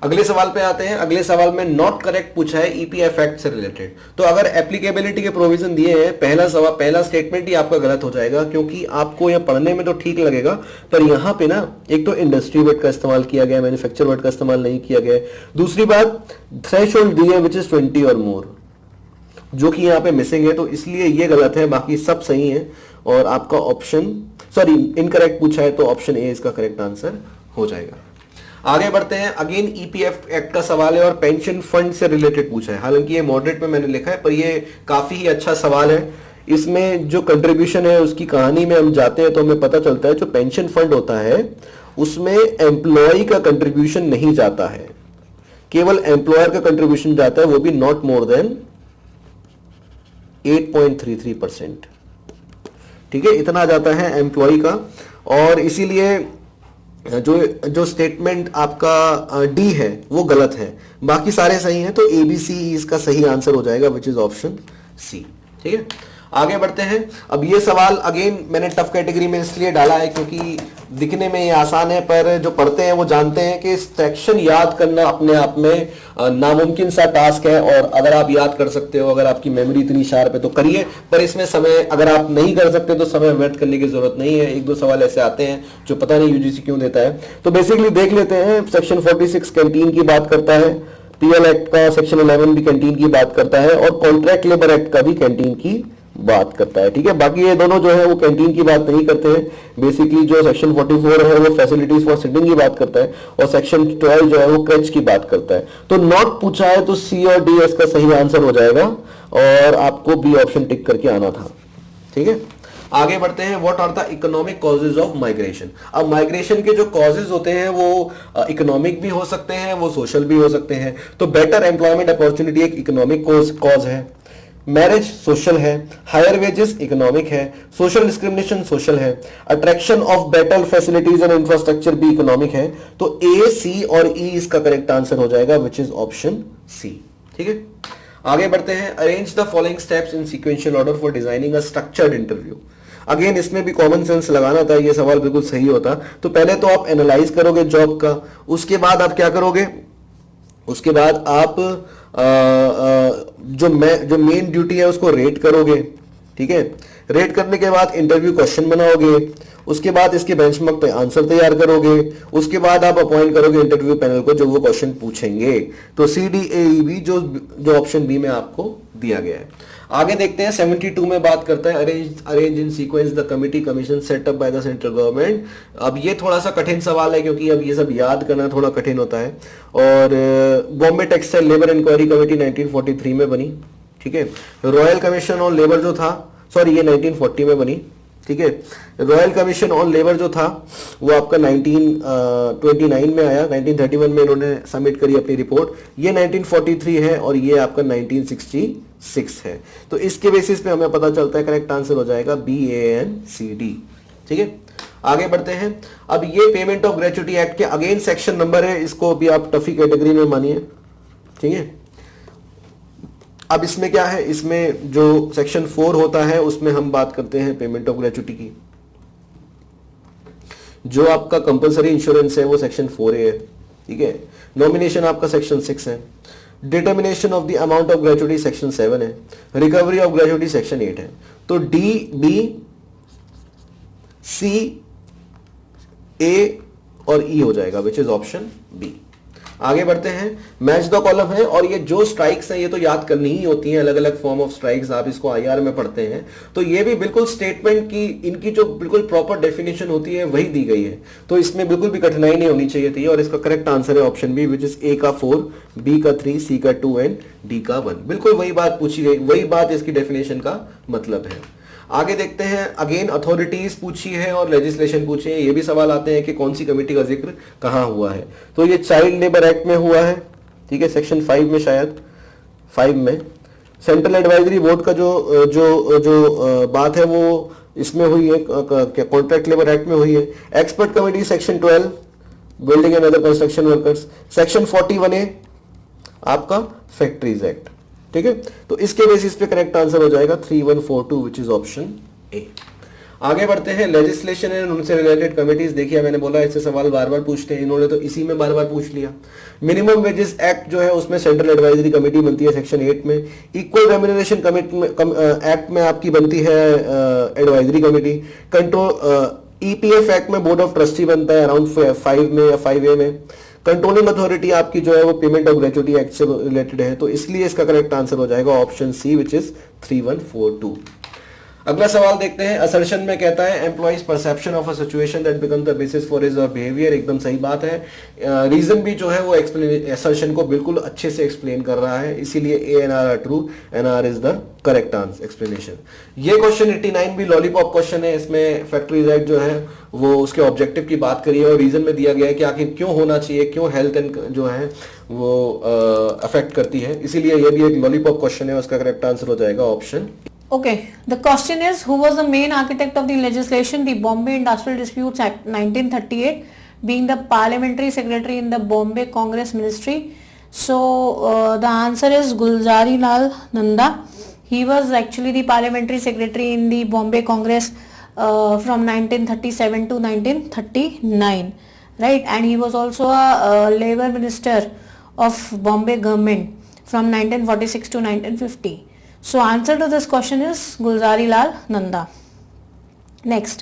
अगले सवाल पे आते हैं। अगले सवाल में नॉट करेक्ट पूछा है EPF एक्ट से रिलेटेड। तो अगर एप्लीकेबिलिटी के प्रोविजन दिए हैं, पहला स्टेटमेंट ही आपका गलत हो जाएगा, क्योंकि आपको यह पढ़ने में तो ठीक लगेगा पर यहां पे ना एक तो इंडस्ट्री वर्ड का इस्तेमाल किया गया, मैन्युफैक्चर वर्ड का इस्तेमाल नहीं किया गया। दूसरी बात थ्रेशोल्ड दी है विच इज 20 और मोर, जो कि यहाँ पे मिसिंग है, तो इसलिए ये गलत है, बाकी सब सही है। और आपका ऑप्शन इनकरेक्ट पूछा है तो ऑप्शन ए इसका करेक्ट आंसर हो जाएगा। आगे बढ़ते हैं, अगेन EPF एक्ट का सवाल है और पेंशन फंड से रिलेटेड पूछा है। हालांकि ये मॉडरेट में मैंने लिखा है पर ये काफी ही अच्छा सवाल है। इसमें जो कंट्रीब्यूशन है उसकी कहानी में हम जाते हैं तो हमें पता चलता है जो पेंशन फंड होता है उसमें एम्प्लॉय का कंट्रीब्यूशन नहीं जाता है, केवल एम्प्लॉयर का कंट्रीब्यूशन जाता है, वो भी नॉट मोर देन 8.33%। ठीक है, इतना जाता है एम्प्लॉय का। और इसीलिए जो स्टेटमेंट आपका डी है वो गलत है, बाकी सारे सही हैं। तो ABC इसका सही आंसर हो जाएगा विच इज ऑप्शन सी। ठीक है, आगे बढ़ते हैं। अब ये सवाल अगेन मैंने टफ कैटेगरी में इसलिए डाला है क्योंकि दिखने में ये आसान है पर जो पढ़ते हैं वो जानते हैं कि सेक्शन याद करना अपने आप में नामुमकिन सा टास्क है। और अगर आप याद कर सकते हो, अगर आपकी मेमोरी इतनी शार्प है तो करिए, पर इसमें समय अगर आप नहीं कर सकते तो समय व्यर्थ करने की जरूरत नहीं है। एक दो सवाल ऐसे आते हैं जो पता नहीं UGC क्यों देता है। तो बेसिकली देख लेते हैं, सेक्शन 46 कैंटीन की बात करता है, PL एक्ट का सेक्शन 11 भी कैंटीन की बात करता है और कॉन्ट्रैक्ट लेबर एक्ट का भी कैंटीन की बात करता है। ठीक है, बाकी ये दोनों जो है वो कैंटीन की बात नहीं करते हैं। बेसिकली जो सेक्शन 44 है वो फैसिलिटीज फॉर सिटिंग की बात करता है और सेक्शन 12 जो है वो क्रेच की बात करता है। तो नॉट पूछा है तो C और D इसका सही आंसर हो जाएगा और आपको B ऑप्शन टिक करके आना था। ठीक है, आगे बढ़ते हैं। What are the economic causes of migration. अब माइग्रेशन के जो कॉजेज होते हैं वो इकोनॉमिक भी हो सकते हैं, वो सोशल भी हो सकते हैं। तो बेटर एम्प्लॉयमेंट अपॉर्चुनिटी एक इकोनॉमिक कॉज है, मैरिज सोशल है, हायर वेजेस इकोनॉमिक है, सोशल डिस्क्रिमिनेशन सोशल है, attraction of better facilities and infrastructure भी इकोनॉमिक है। तो A, C और E इसका करेक्ट आंसर हो जाएगा विच इज ऑप्शन C। ठीक है, आगे बढ़ते हैं। Arrange the following steps in sequential order for designing a structured interview. Again इसमें भी कॉमन सेंस लगाना था, ये सवाल बिल्कुल सही होता। तो पहले तो आप एनालाइज करोगे जॉब का, उसके बाद आप क्या करोगे, उसके बाद आप जो मेन ड्यूटी है उसको रेट करोगे। ठीक है, रेट करने के बाद इंटरव्यू क्वेश्चन बनाओगे, उसके बाद इसके बेंचमार्क पे आंसर तैयार करोगे, उसके बाद आप अपॉइंट करोगे इंटरव्यू पैनल को जो वो क्वेश्चन पूछेंगे। तो CDAEB जो ऑप्शन बी में आपको दिया गया है। आगे देखते हैं 72 में बात करता है arrange in sequence the committee commission setup by the central government. अब ये थोड़ा सा कठिन सवाल है क्योंकि अब ये सब याद करना थोड़ा कठिन होता है। और Bombay textile labour inquiry committee 1943 में बनी। ठीक है, रॉयल कमीशन ऑन लेबर जो था, सॉरी ये 1940 में बनी। ठीक है, रॉयल कमीशन ऑन लेबर जो था वो आपका 1929 में आया, 1931 में इन्होंने सबमिट करी अपनी रिपोर्ट, ये 1943 है और ये आपका 1966 है। तो इसके बेसिस पे हमें पता चलता है करेक्ट आंसर हो जाएगा BANCD। ठीक है, आगे बढ़ते हैं। अब ये पेमेंट ऑफ ग्रेच्युटी एक्ट के अगेन सेक्शन नंबर है, इसको भी आप टफी कैटेगरी में मानिए। ठीक है, अब इसमें क्या है, इसमें जो सेक्शन 4 होता है उसमें हम बात करते हैं पेमेंट ऑफ ग्रेच्युटी की। जो आपका कंपलसरी इंश्योरेंस है वो सेक्शन 4A है। ठीक है, नॉमिनेशन आपका सेक्शन 6 है, determination of the amount of gratuity section 7 है, रिकवरी ऑफ ग्रेच्युटी सेक्शन 8 है। तो D, B, C, A और E हो जाएगा विच इज ऑप्शन B। आगे बढ़ते हैं, मैच द कॉलम है और ये जो स्ट्राइक्स हैं ये तो याद करनी ही होती हैं, अलग अलग फॉर्म ऑफ स्ट्राइक्स, आप इसको IR में पढ़ते हैं। तो ये भी बिल्कुल स्टेटमेंट की इनकी जो बिल्कुल प्रॉपर डेफिनेशन होती है वही दी गई है, तो इसमें बिल्कुल भी कठिनाई नहीं होनी चाहिए थी। और इसका करेक्ट आंसर है option B which is A का 4, B का 3, C का 2 एंड D का 1। बिल्कुल वही बात पूछी गई, वही बात इसकी डेफिनेशन का मतलब है। आगे देखते हैं, अगेन अथॉरिटीज पूछी है और लेजिस्लेशन पूछी है। ये भी सवाल आते हैं कि कौन सी कमेटी का जिक्र कहां हुआ है। तो ये चाइल्ड लेबर एक्ट में हुआ है, ठीक है, सेक्शन 5 में, शायद 5 में। सेंट्रल एडवाइजरी बोर्ड का जो बात है वो इसमें हुई है, कॉन्ट्रैक्ट लेबर एक्ट में हुई है। Expert committee section 12, building and other construction workers. Section 41A आपका फैक्ट्रीज एक्ट, ठीक है। तो इसके बेसिस पे करेक्ट आंसर हो जाएगा 3142 विच इज ऑप्शन ए। आगे बढ़ते हैं, लेजिस्लेशन एंड उनसे रिलेटेड कमिटीज। देखिए मैंने बोला इससे सवाल बार बार पूछते हैं, इन्होंने तो इसी में बार बार पूछ लिया। मिनिमम वेजेस एक्ट जो है उसमें सेंट्रल एडवाइजरी कमेटी बनती है सेक्शन 8 में। इक्वल रेम्यूनरेशन एक्ट में आपकी बनती है advisory committee. Control EPF act में बोर्ड ऑफ ट्रस्टी बनता है अराउंड 5 में या 5A में। कंट्रोलिंग अथॉरिटी आपकी जो है वो पेमेंट ऑफ ग्रेचुटी एक्ट से रिलेटेड है, तो इसलिए इसका करेक्ट आंसर हो जाएगा ऑप्शन सी विच इज 3142। अगला सवाल देखते हैं। असर्शन में कहता है employees perception of a situation that become the basis for his और बिहेवियर। एकदम सही बात है। रीजन भी जो है वो असर्शन को बिल्कुल अच्छे से एक्सप्लेन कर रहा है, इसीलिए A and R are true and R is the correct answer explanation. ये क्वेश्चन 89 भी लॉलीपॉप क्वेश्चन है। इसमें फैक्ट्रीज एक्ट जो है वो उसके ऑब्जेक्टिव की बात करी है और रीजन में दिया गया है कि आखिर क्यों होना चाहिए, क्यों हेल्थ एंड जो है वो अफेक्ट करती है, इसीलिए ये भी एक लॉलीपॉप क्वेश्चन है। उसका करेक्ट आंसर हो जाएगा option. Okay, the question is, who was the main architect of the legislation, the Bombay Industrial Disputes Act 1938, being the parliamentary secretary in the Bombay Congress Ministry? So the answer is Gulzari Lal Nanda. He was actually the parliamentary secretary in the Bombay Congress from 1937 to 1939, right? And he was also a labor minister of Bombay government from 1946 to 1950. So answer to this question is Gulzari Lal Nanda. Next,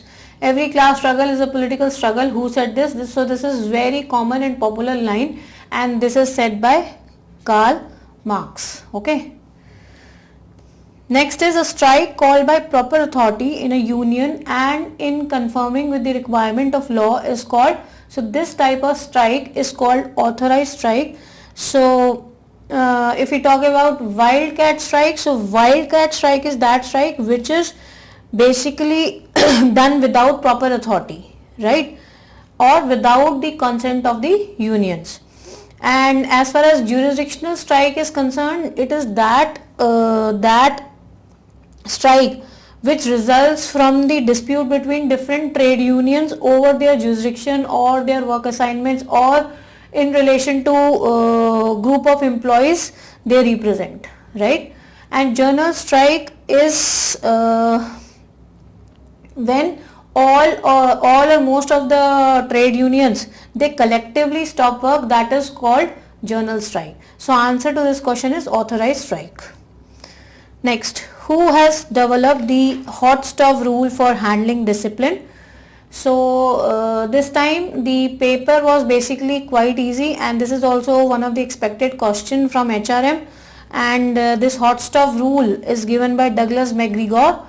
every class struggle is a political struggle. Who said this? So this is very common and popular line, and this is said by Karl Marx. Okay. Next is a strike called by proper authority in a union and in conforming with the requirement of law is called. So this type of strike is called authorized strike. So if we talk about wildcat strike, so wildcat strike is that strike which is basically done without proper authority, right, or without the consent of the unions. And as far as jurisdictional strike is concerned, it is that strike which results from the dispute between different trade unions over their jurisdiction or their work assignments or in relation to group of employees they represent, right? And general strike is when all or most of the trade unions they collectively stop work, that is called general strike. So answer to this question is authorized strike. Next, who has developed the hot stove rule for handling discipline? So this time the paper was basically quite easy, and this is also one of the expected question from HRM. And this hot stove rule is given by Douglas MacGregor,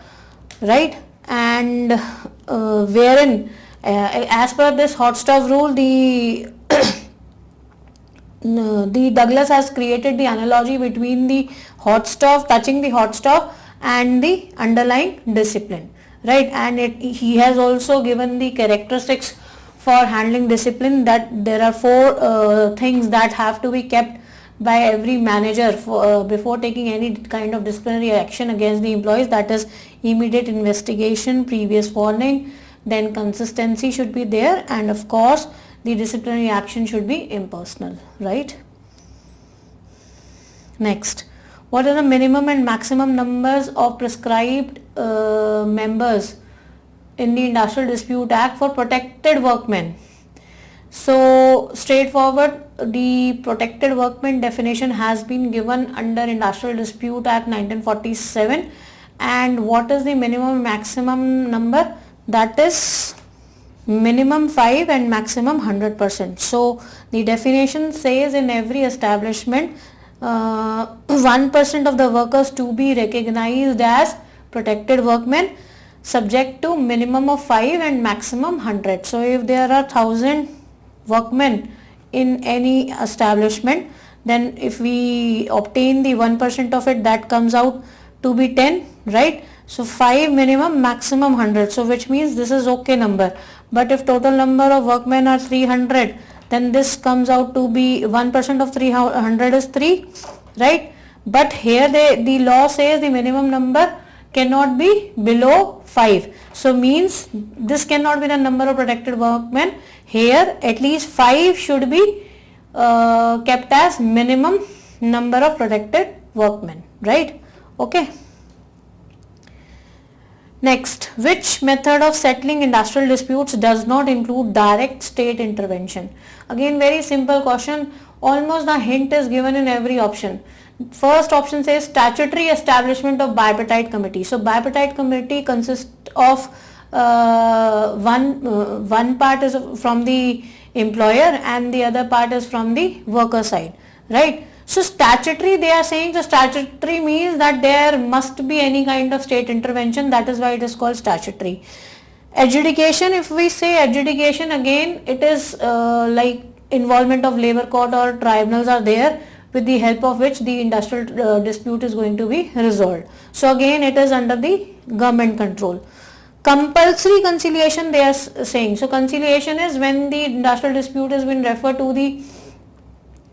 right? And wherein as per this hot stove rule, the Douglas has created the analogy between the hot stove, touching the hot stove, and the underlying discipline, right? And he has also given the characteristics for handling discipline, that there are 4 things that have to be kept by every manager before taking any kind of disciplinary action against the employees. That is immediate investigation, previous warning, then consistency should be there, and of course the disciplinary action should be impersonal, right? Next, what are the minimum and maximum numbers of prescribed members in the Industrial Dispute Act for protected workmen? So straightforward, the protected workmen definition has been given under Industrial Dispute Act 1947. And what is the minimum maximum number? That is minimum 5 and maximum 100%. So the definition says in every establishment 1% of the workers to be recognized as protected workmen, subject to minimum of 5 and maximum 100. So if there are 1000 workmen in any establishment, then if we obtain the 1% of it, that comes out to be 10, right? So 5 minimum, maximum 100. So which means this is okay number. But if total number of workmen are 300, then this comes out to be 1% of 300 is 3, right? But here the law says the minimum number cannot be below 5. So means this cannot be the number of protected workmen. Here at least 5 should be kept as minimum number of protected workmen, right? Okay. Next, which method of settling industrial disputes does not include direct state intervention? Again, very simple question. Almost the hint is given in every option. First option says statutory establishment of bipartite committee. So bipartite committee consists of one part is from the employer and the other part is from the worker side, right? So statutory, they are saying, so statutory means that there must be any kind of state intervention. That is why it is called statutory. Adjudication, if we say adjudication, again it is like involvement of labor court or tribunals are there, with the help of which the industrial dispute is going to be resolved. So again it is under the government control. Compulsory conciliation, they are saying. So conciliation is when the industrial dispute has been referred to the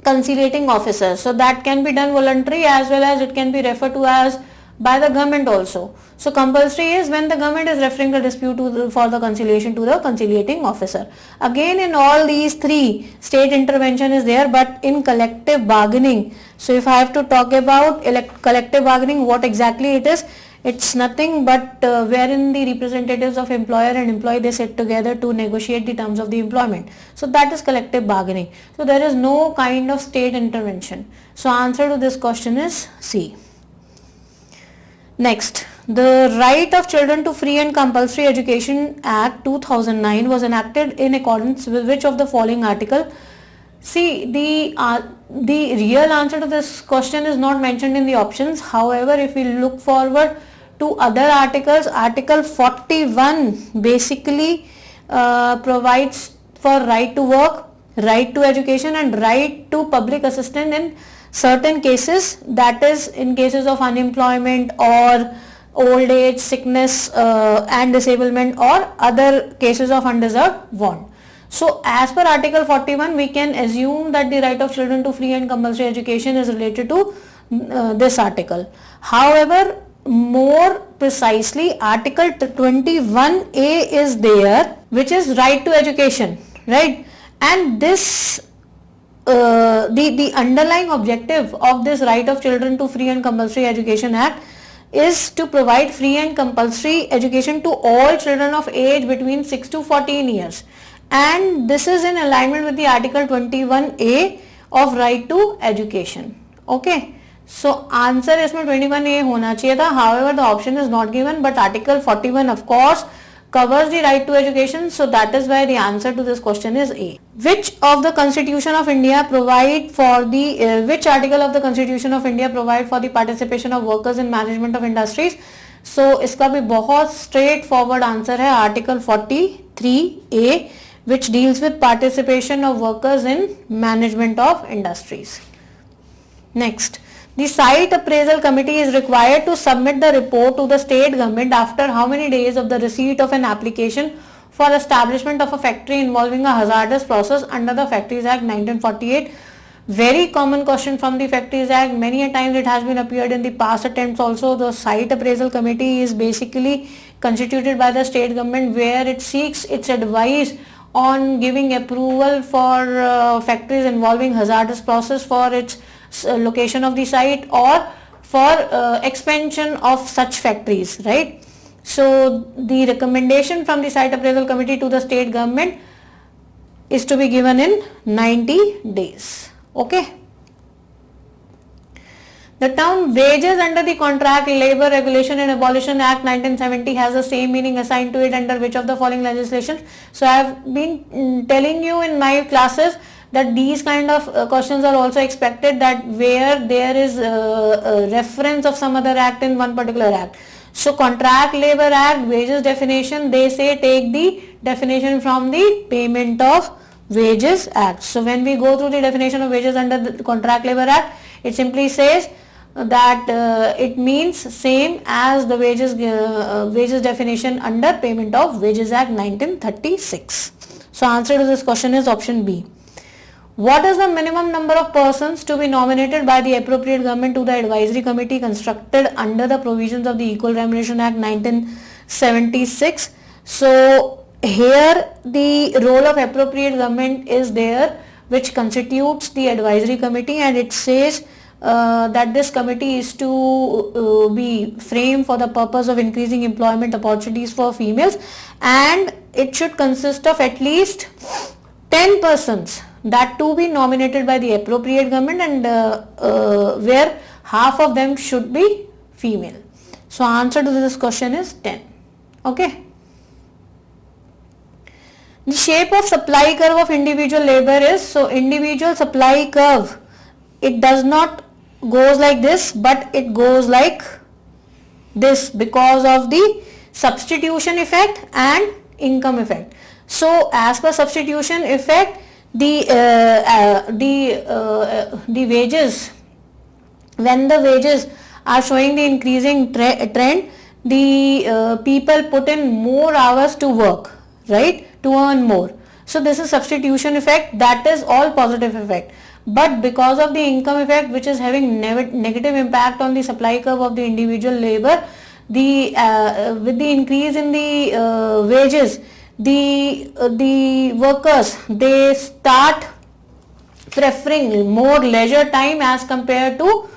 conciliating officer. So that can be done voluntary as well as it can be referred to as by the government also. So compulsory is when the government is referring the dispute for the conciliation to the conciliating officer. Again, in all these three, state intervention is there, but in collective bargaining. So if I have to talk about collective bargaining, what exactly it is, it's nothing but wherein the representatives of employer and employee, they sit together to negotiate the terms of the employment. So that is collective bargaining. So there is no kind of state intervention. So answer to this question is C. Next, the Right of Children to Free and Compulsory Education Act 2009 was enacted in accordance with which of the following article? See, the real answer to this question is not mentioned in the options. However, if we look forward to other articles, Article 41 basically provides for right to work, right to education and right to public assistance in certain cases, that is in cases of unemployment or old age, sickness and disablement or other cases of undeserved want. So as per Article 41, we can assume that the right of children to free and compulsory education is related to this article. However, more precisely, Article 21A is there, which is right to education, right? And this the underlying objective of this Right of Children to Free and Compulsory Education Act is to provide free and compulsory education to all children of age between 6 to 14 years. And this is in alignment with the Article 21A of Right to Education. Okay. So answer इसमें 21A होना चाहिए था. However, the option is not given, but Article 41 of course covers the right to education. So that is why the answer to this question is A. Which of the Constitution of India provide for the which article of the Constitution of India provide for the participation of workers in management of industries? So इसका भी बहुत straight forward answer है Article 43A, which deals with participation of workers in management of industries. Next, the site appraisal committee is required to submit the report to the state government after how many days of the receipt of an application for establishment of a factory involving a hazardous process under the Factories Act 1948. Very common question from the Factories Act. Many a times it has been appeared in the past attempts also. The site appraisal committee is basically constituted by the state government, where it seeks its advice on giving approval for factories involving hazardous process for its location of the site or for expansion of such factories, right? So the recommendation from the site appraisal committee to the state government is to be given in 90 days. Okay. The term wages under the Contract Labour Regulation and Abolition Act 1970 has the same meaning assigned to it under which of the following legislation? So I have been telling you in my classes that these kind of questions are also expected, that where there is a reference of some other act in one particular act. So Contract Labour Act, wages definition, they say take the definition from the Payment of Wages Act. So when we go through the definition of wages under the Contract Labour Act, it simply says that it means same as the wages definition under Payment of Wages Act 1936. So answer to this question is option B. What is the minimum number of persons to be nominated by the appropriate government to the advisory committee constructed under the provisions of the Equal Remuneration Act 1976? So here the role of appropriate government is there, which constitutes the advisory committee, and it says that this committee is to be framed for the purpose of increasing employment opportunities for females, and it should consist of at least 10 persons, that to be nominated by the appropriate government, and where half of them should be female. So answer to this question is 10. Okay. The shape of supply curve of individual labor is, so individual supply curve, it does not goes like this, but it goes like this because of the substitution effect and income effect. So as per substitution effect, the wages, when the wages are showing the increasing trend, the people put in more hours to work, right, to earn more. So this is substitution effect, that is all positive effect. But because of the income effect, which is having negative impact on the supply curve of the individual labor, the with the increase in the wages, the workers, they start preferring more leisure time as compared to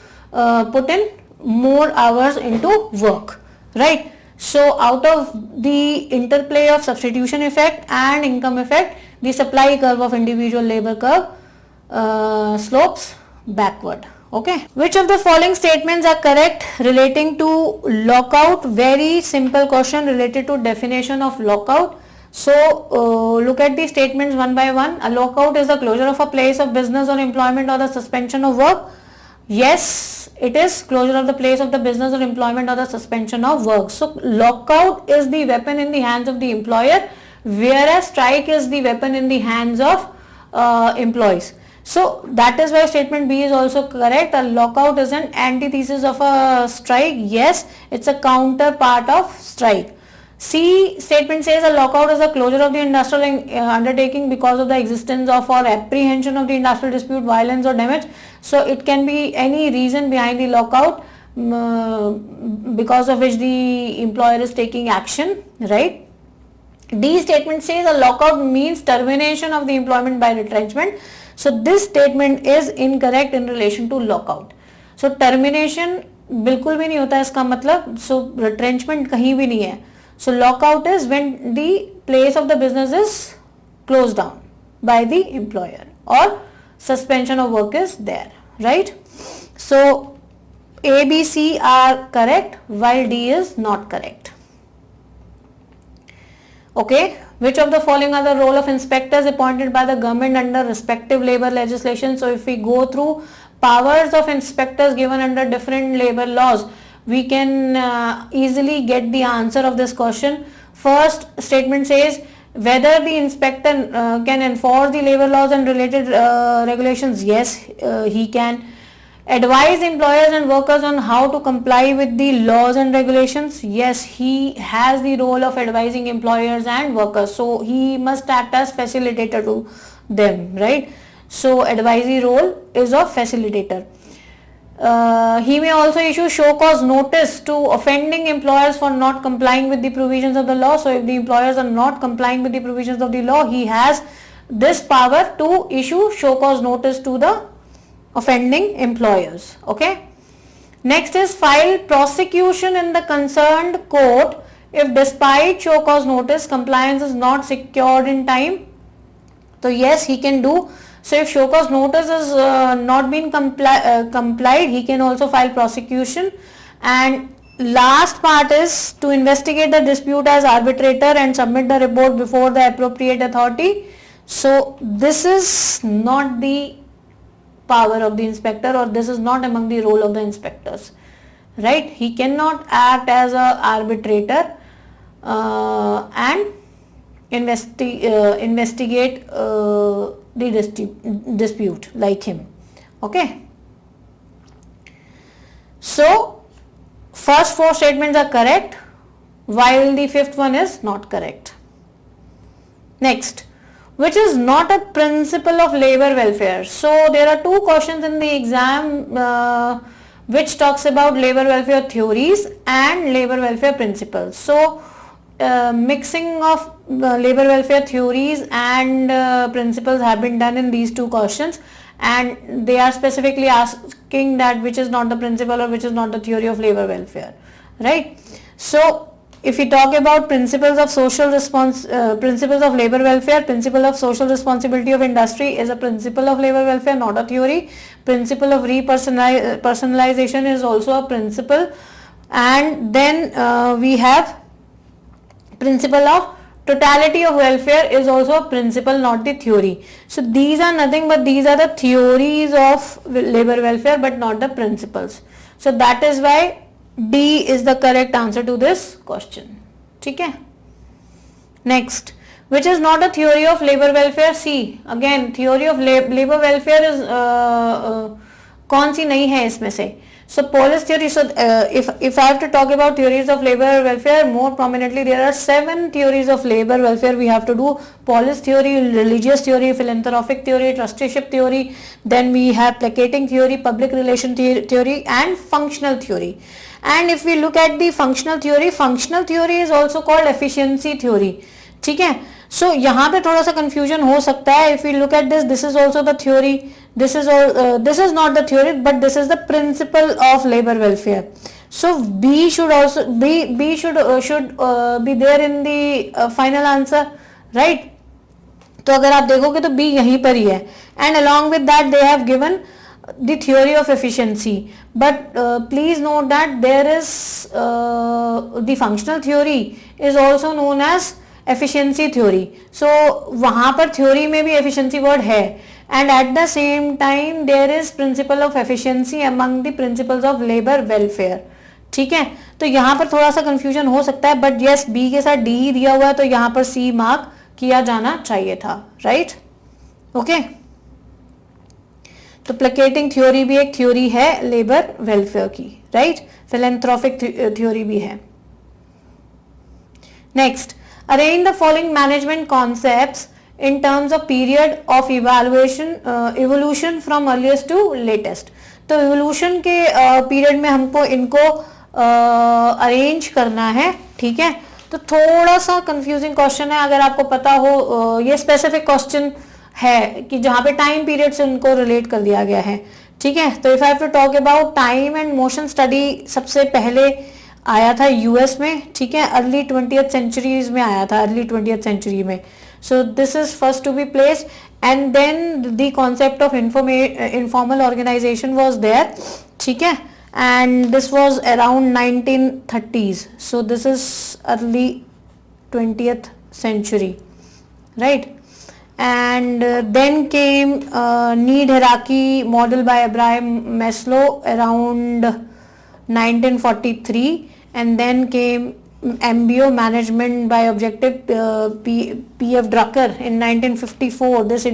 put in more hours into work, right? So out of the interplay of substitution effect and income effect, the supply curve of individual labor curve slopes backward. Okay. Which of the following statements are correct relating to lockout? Very simple question related to definition of lockout. So look at the statements one by one. A lockout is the closure of a place of business or employment or the suspension of work. Yes, it is closure of the place of the business or employment or the suspension of work. So lockout is the weapon in the hands of the employer, whereas strike is the weapon in the hands of employees. So that is why statement B is also correct. A lockout is an antithesis of a strike. Yes, it's a counterpart of strike. C statement says a lockout is a closure of the industrial undertaking because of the existence of or apprehension of the industrial dispute, violence or damage. So it can be any reason behind the lockout because of which the employer is taking action, right? D statement says a lockout means termination of the employment by retrenchment. So this statement is incorrect in relation to lockout. So termination बिल्कुल भी नहीं होता है इसका मतलब. So retrenchment कहीं भी नहीं है. So lockout is when the place of the business is closed down by the employer or suspension of work is there, right? So A, B, C are correct while D is not correct. Okay, which of the following are the role of inspectors appointed by the government under respective labor legislation? So if we go through powers of inspectors given under different labor laws, we can easily get the answer of this question. First statement says whether the inspector can enforce the labor laws and related regulations. Yes, he can. Advise employers and workers on how to comply with the laws and regulations. Yes, he has the role of advising employers and workers. So he must act as facilitator to them, right? So advisory role is of facilitator. He may also issue show cause notice to offending employers for not complying with the provisions of the law. So if the employers are not complying with the provisions of the law, he has this power to issue show cause notice to the offending employers. Okay. Next is file prosecution in the concerned court if despite show cause notice compliance is not secured in time. So yes, he can do. So if show cause notice is not been complied, he can also file prosecution. And last part is to investigate the dispute as arbitrator and submit the report before the appropriate authority. So this is not the power of the inspector, or this is not among the role of the inspectors, right? He cannot act as a arbitrator and investigate the dispute like him. Okay. So first four statements are correct, while the fifth one is not correct. Next, which is not a principle of labor welfare. So there are two questions in the exam which talks about labor welfare theories and labor welfare principles. So mixing of labor welfare theories and principles have been done in these two questions, and they are specifically asking that which is not the principle or which is not the theory of labor welfare, right? So if we talk about principles of principles of labor welfare, principle of social responsibility of industry is a principle of labor welfare, not a theory. Principle of personalization is also a principle, and then we have principle of totality of welfare is also a principle, not the theory. So these are nothing but these are the theories of labor welfare but not the principles. So that is why D is the correct answer to this question. Okay. Next, which is not a theory of labor welfare? C. Again, theory of labor welfare is कौन सी नहीं है इसमें से? So Paulist theory. So if I have to talk about theories of labor welfare more prominently, there are 7 theories of labor welfare we have to do. Paulist theory, religious theory, philanthropic theory, trusteeship theory. Then we have placating theory, public relation theory, and functional theory. And if we look at the functional theory is also called efficiency theory. ठीक है? So यहाँ पे थोड़ा सा confusion हो सकता है. If we look at this, this is also the theory. This is not the theory, but this is the principle of labor welfare. So B should also be there in the final answer, right? तो अगर आप देखोगे तो B यहीं पर ही है. And along with that they have given the theory of efficiency, but please note that there is the functional theory is also known as efficiency theory. So वहाँ पर theory में भी efficiency word है, and at the same time there is principle of efficiency among the principles of labor welfare. ठीक है, तो यहाँ पर थोड़ा सा confusion हो सकता है, but yes B के साथ D ही दिया हुआ है तो यहाँ पर C मार्क किया जाना चाहिए था, right? ओके, तो प्लेकेटिंग थ्योरी भी एक थ्योरी है लेबर वेलफेयर की, राइट? फिलैंथ्रोपिक थ्योरी भी है. Next, arrange the following management concepts in terms of period of evolution from earliest to latest. तो evolution के period में हमको इनको arrange करना है, ठीक है? तो थोड़ा सा confusing question है, अगर आपको पता हो ये specific question है कि जहाँ पे time period से उनको relate कर दिया गया है, ठीक है? तो if I have to talk about time and motion study सबसे पहले आया था US में, ठीक है? early 20th centuries में आया था, early 20th century में. So this is first to be placed, and then the concept of informal organization was there, ठीक है? And this was around 1930s. So this is early 20th century, right? And then came need hierarchy model by Abraham Maslow around 1943, and then came MBO management by objective P.F. Drucker in 1954. This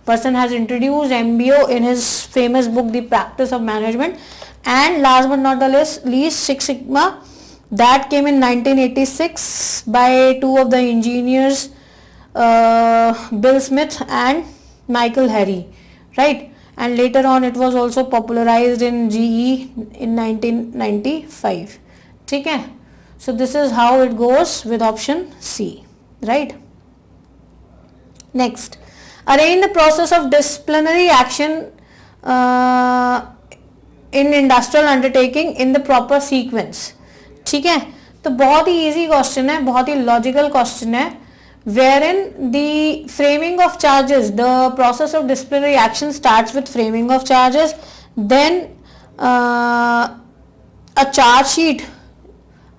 person has introduced MBO in his famous book The Practice of Management. And last but not the least, Six Sigma, that came in 1986 by two of the engineers, Bill Smith and Michael Harry, right? And later on it was also popularized in GE in 1995. ठीक है? So this is how it goes with option C, right? Next, arrange the process of disciplinary action in industrial undertaking in the proper sequence. ठीक है, तो बहुत ही easy question है, बहुत ही logical question है, wherein the framing of charges, the process of disciplinary action starts with framing of charges, then a charge sheet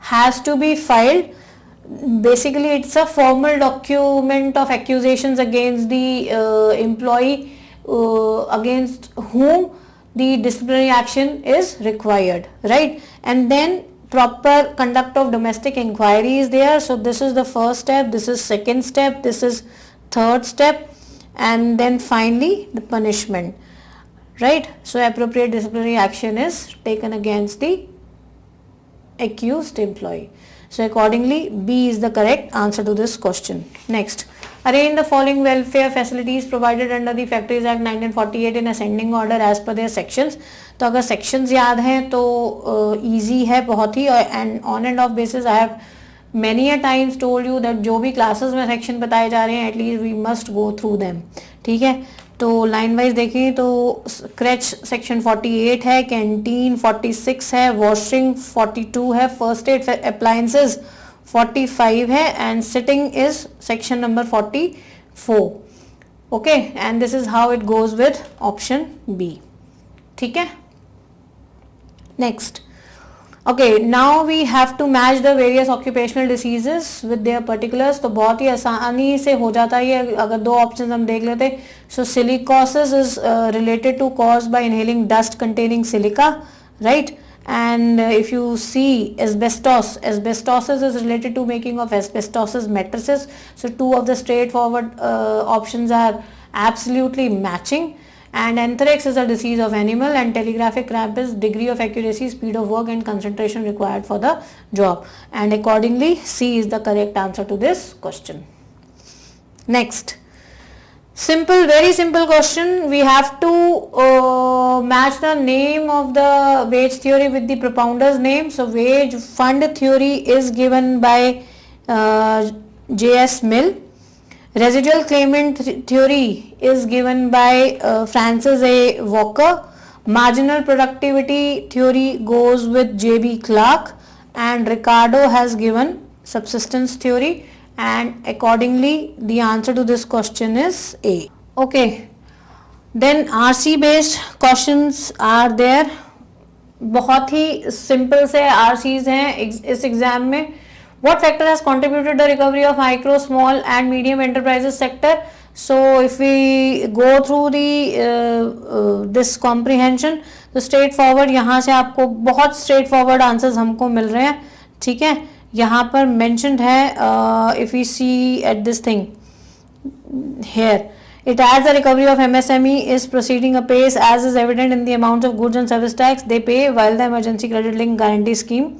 has to be filed. Basically it's a formal document of accusations against the employee against whom the disciplinary action is required, right? And then proper conduct of domestic inquiry is there. So this is the first step, this is second step, this is third step, and then finally the punishment. right? So appropriate disciplinary action is taken against the accused employee. So accordingly, B is the correct answer to this question. Next, arrange the following welfare facilities provided under the Factories Act 1948 in ascending order as per their sections. तो अगर sections याद हैं तो easy है बहुत ही, and on and off basis I have many a times told you that जो भी classes में section बताए जा रहे हैं at least we must go through them. ठीक है, तो लाइन वाइज देखें तो क्रेच सेक्शन 48 है, कैंटीन 46 है, वॉशिंग 42 है, फर्स्ट एड अप्लायंसेस 45 है and sitting is section number 44. Okay, and this is how it goes with option B. ठीक है, next. Okay, now we have to match the various occupational diseases with their particulars. तो बहुत ही आसानी से हो जाता है ये अगर दो ऑप्शन हम देख लेते. So silicosis is related to caused by inhaling dust containing silica, right? And if you see asbestosis is related to making of asbestosis matrices. So two of the straightforward options are absolutely matching. And anthrax is a disease of animal, and telegraphic cramp is degree of accuracy, speed of work and concentration required for the job. And accordingly, C is the correct answer to this question. Next, simple, very simple question. We have to match the name of the wage theory with the propounder's name. So wage fund theory is given by J.S. Mill. Residual claimant theory is given by Francis A. Walker. Marginal productivity theory goes with J.B. Clark, and Ricardo has given subsistence theory, and accordingly the answer to this question is A. Okay, then RC based questions are there. बहुत ही simple से RCs हैं इस exam में. What factor has contributed the recovery of micro, small and medium enterprises sector? So if we go through the this comprehension, तो straightforward यहाँ से आपको बहुत straightforward answers हमको मिल रहे हैं. ठीक है, यहाँ पर mentioned है if we see at this thing here, it adds the recovery of MSME is proceeding apace as is evident in the amount of goods and service tax they pay while the emergency credit link guarantee scheme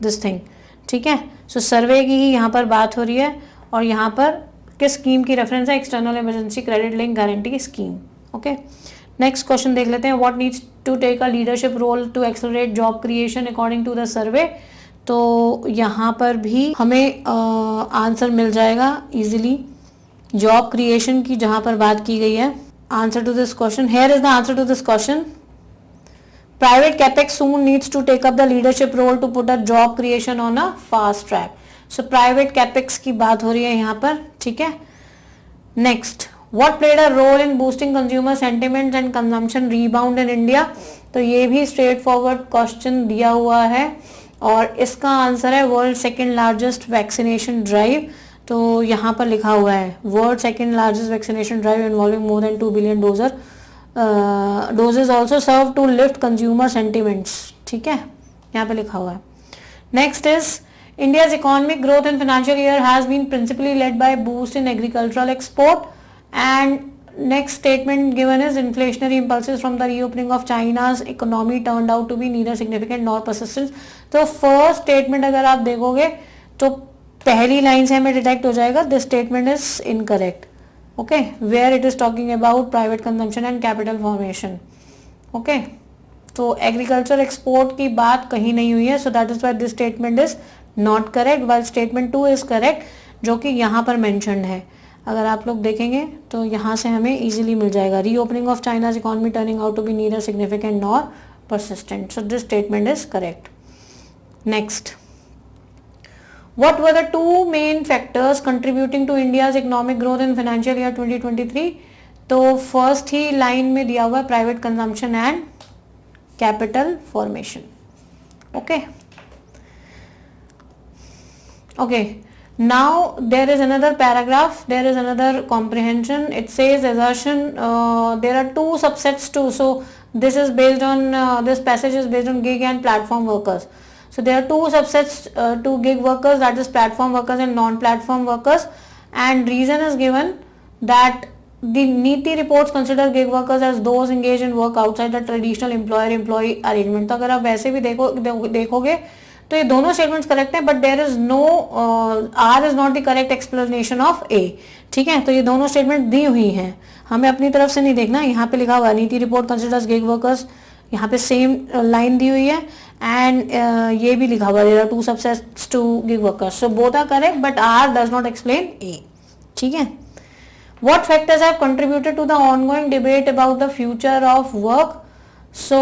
this thing. ठीक है, सो सर्वे की ही यहाँ पर बात हो रही है और यहाँ पर किस स्कीम की रेफरेंस है, external emergency credit link guarantee scheme. Okay, next question देख लेते हैं. What needs to take a leadership role to accelerate job creation according to the survey. तो यहाँ पर भी हमें आंसर मिल जाएगा इजीली. जॉब क्रिएशन की जहाँ पर बात की गई है, answer to this question, here is the answer to this question. Private capex soon needs to take up the leadership role to put a job creation on a fast track. So private capex की बात हो रही है यहाँ पर. ठीक है, next, what played a role in boosting consumer sentiments and consumption rebound in India? तो ये भी straight forward question दिया हुआ है और इसका आंसर है world second largest vaccination drive. तो यहाँ पर लिखा हुआ है world second largest vaccination drive involving more than 2 billion doses also serve to lift consumer sentiments. ठीक है, यहाँ पे लिखा हुआ है. Next is India's economic growth in financial year has been principally led by boost in agricultural export, and next statement given is inflationary impulses from the reopening of China's economy turned out to be neither significant nor persistent. तो first statement अगर आप देखोगे तो पहली line से हमें detect हो जाएगा this statement is incorrect. Okay, where it is talking about private consumption and capital formation. Okay, तो agriculture export की बात कहीं नहीं हुई है, so that is why this statement is not correct, while statement 2 is correct, जो कि यहाँ पर mentioned है. अगर आप लोग देखेंगे तो यहाँ से हमें easily मिल जाएगा reopening of China's economy turning out to be neither significant nor persistent. So this statement is correct. Next, what were the two main factors contributing to India's economic growth in financial year 2023? तो first ही line में दिया हुआ है private consumption and capital formation. Okay okay, now there is another paragraph, there is another comprehension. It says assertion, there are two subsets too. So this is based on this passage is based on gig and platform workers. So there are two subsets to gig workers, that is platform workers and non-platform workers, and reason is given that the NITI reports consider gig workers as those engaged in work outside the traditional employer-employee arrangement. तो अगर आप वैसे भी देखोगे तो ये दोनों statements correct हैं, but there is no R is not the correct explanation of A. ठीक है, तो ये दोनों स्टेटमेंट दी हुई हैं, हमें अपनी तरफ से नहीं देखना. यहाँ पे लिखा हुआ है नीति रिपोर्ट कंसिडर्स गिग वर्कर्स, यहाँ पे सेम लाइन दी हुई है, एंड ये भी लिखा हुआ है there are two subsets to gig workers. So both are correct but R does not explain A. ठीक है. What factors have contributed to the ongoing debate about the future of work? So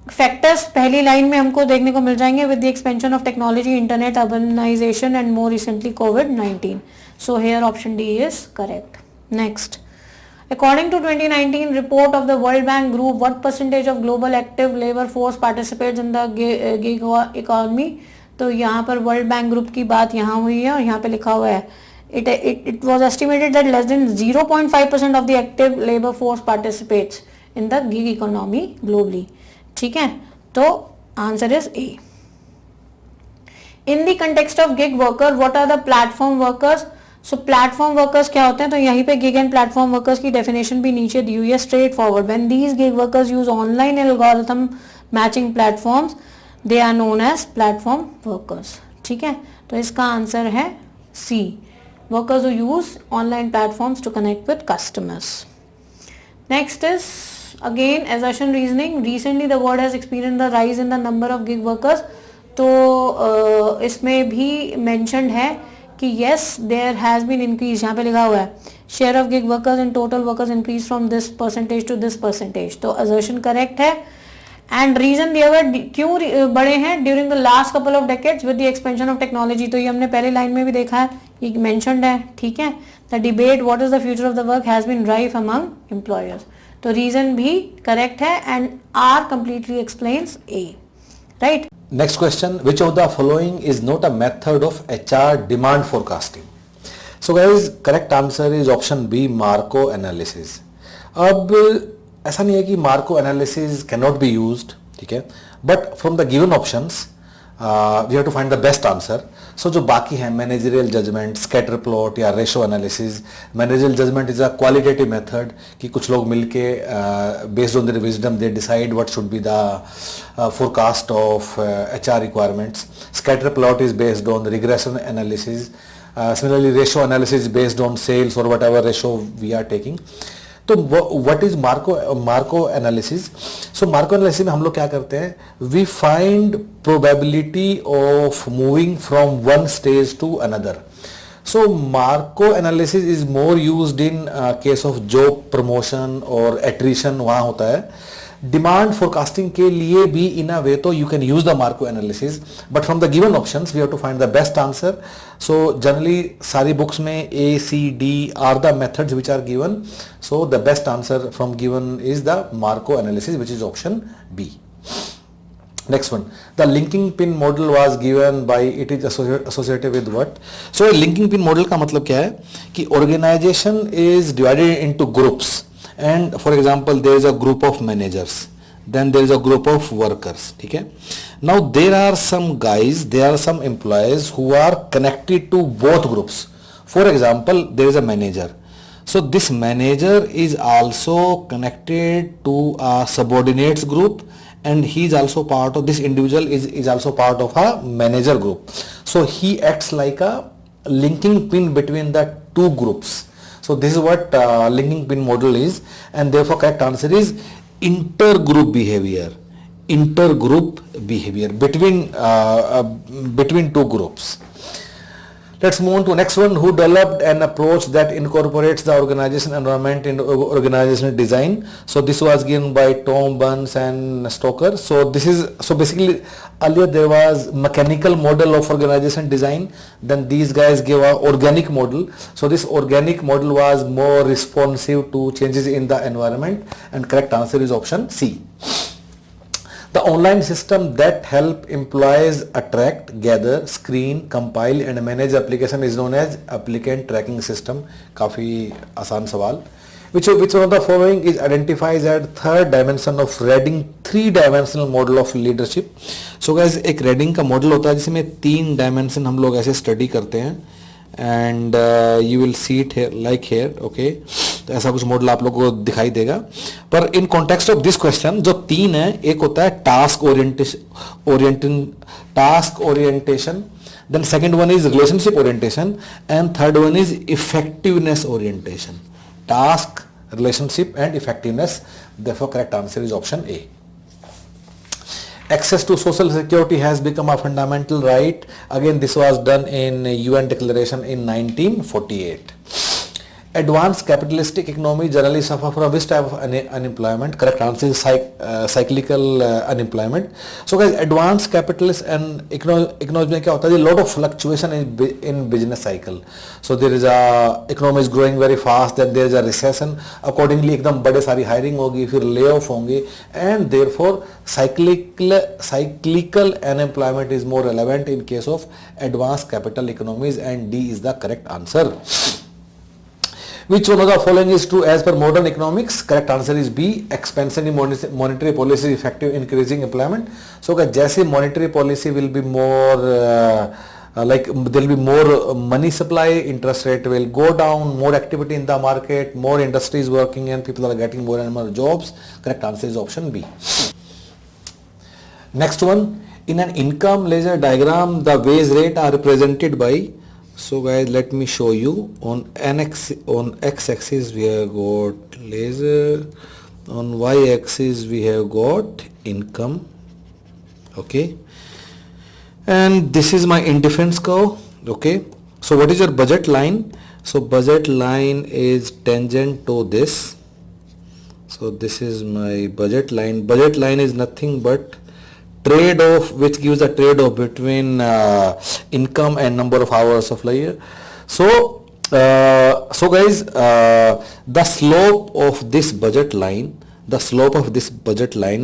factors पहली line में हमको देखने को मिल जाएंगे with the expansion of technology, internet, urbanisation and more recently कोविड-19. So here option D is correct. Next, according to 2019 report of the World Bank Group, what percentage of global active labor force participates in the gig economy? तो यहाँ पर world bank group की बात यहाँ हुई है और यहाँ पे लिखा हुआ है it was estimated that less than 0.5% of the active labor force participates in the gig economy globally. ठीक है, तो answer is A. In the context of gig worker, what are the platform workers? So platform workers क्या होते हैं? तो यहीं पे gig and platform workers की डेफिनेशन भी नीचे दी हुई है, straightforward. When these gig workers use online algorithm matching platforms, they are known as platform workers. ठीक है, तो इसका आंसर है सी, workers who use online platforms to connect with customers. Next is again assertion reasoning. Recently the world has experienced the rise in the number of gig workers. तो इसमें भी mentioned है कि yes there has been increase. यहाँ पे लिखा हुआ है share of gig workers in total workers increase from this percentage to this percentage. तो assertion correct है. एंड रीजन दिया हुआ क्यों बढ़े हैं during the last couple of decades with the expansion of technology. तो ये हमने पहले लाइन में भी देखा है, ये मेंशन्ड है. ठीक है, the debate what is the future of the work has been rife among employers. तो रीजन भी करेक्ट है and are completely explains A. Right. Next question, which of the following is not a method of HR demand forecasting? So guys, correct answer is option B, Markov analysis. अब ऐसा नहीं है कि Markov analysis can not be used, ठीक है, but from the given options we have to find the best answer. So जो बाकी है मैनेजरियल जजमेंट, स्कैटर प्लॉट या ratio analysis. Managerial judgement is a qualitative method कि कुछ लोग मिलके based on their wisdom they decide what should be the forecast of HR requirements. Scatter plot is based on regression analysis. Similarly ratio analysis based on sales और whatever ratio we are taking. तो what is Markov analysis? So Markov analysis में हम लोग क्या करते हैं, we find probability of moving from one stage to another. So Markov analysis is more used in case of job promotion और attrition, वहां होता है. डिमांड फोरकास्टिंग के लिए भी इन अ वे तो यू कैन यूज द मार्को analysis, but from the given options we have to find the best answer. So generally सारी बुक्स में A, C, D are the methods which are given. So the best answer from given is the मार्को analysis which is option B. Next one, the linking pin model was given by, it is associated with what? So linking pin model का मतलब क्या है कि organization is divided into groups. And for example there is a group of managers, then there is a group of workers. ठीक है, now there are some guys, there are some employees who are connected to both groups. For example there is a manager, so this manager is also connected to a subordinates group and he is also part of, this individual is also part of a manager group. So he acts like a linking pin between the two groups. So this is what linking pin model is, and therefore correct answer is intergroup behavior. Intergroup behavior between two groups. Let's move on to next one. Who developed an approach that incorporates the organization environment in organizational design? So this was given by Tom Burns and Stoker. So this is, so basically earlier there was mechanical model of organization design, then these guys gave a organic model. So this organic model was more responsive to changes in the environment, and correct answer is option C. The online system that help employees attract, gather, screen, compile and manage application is known as applicant tracking system. काफी आसान सवाल. Which one of the following is identifies as third dimension of Reading three-dimensional model of leadership? So guys, एक Reading का model होता है जिसमें 3 dimension हम लोग ऐसे स्टडी करते हैं, and you will see it here like here. Okay. तो ऐसा कुछ मॉडल आप लोगों को दिखाई देगा। पर in context of this question जो 3 है, एक होता है task orientation, then second one is relationship orientation, and third one is effectiveness orientation. Task, relationship and effectiveness. Therefore correct answer is option A. Access to social security has become a fundamental right. Again, this was done in UN declaration in 1948. Advanced capitalistic economy generally suffer from which type of unemployment? Correct answer is cyclical unemployment. So guys, advanced capitalist and economy में क्या होता है? Lot of fluctuation in business cycle. So there is a economy is growing very fast, then there is a recession. Accordingly एकदम बड़े सारी hiring होगी, फिर layoff होंगे, and therefore cyclical unemployment is more relevant in case of advanced capital economies, and D is the correct answer. Which one of the following is true as per modern economics? Correct answer is B. Expansion in monetary policy is effective in increasing employment. So जैसे monetary policy will be more like there will be more money supply, interest rate will go down, more activity in the market, more industries working and people are getting more and more jobs. Correct answer is option B. Next one, in an income ledger diagram, the wage rate are represented by. So guys, let me show you. On x-axis we have got laser, on y-axis we have got income, okay, and this is my indifference curve, okay. So what is your budget line? So budget line is tangent to this. So this is my budget line. Budget line is nothing but trade-off, which gives a trade-off between income and number of hours of labor. So guys, the slope of this budget line,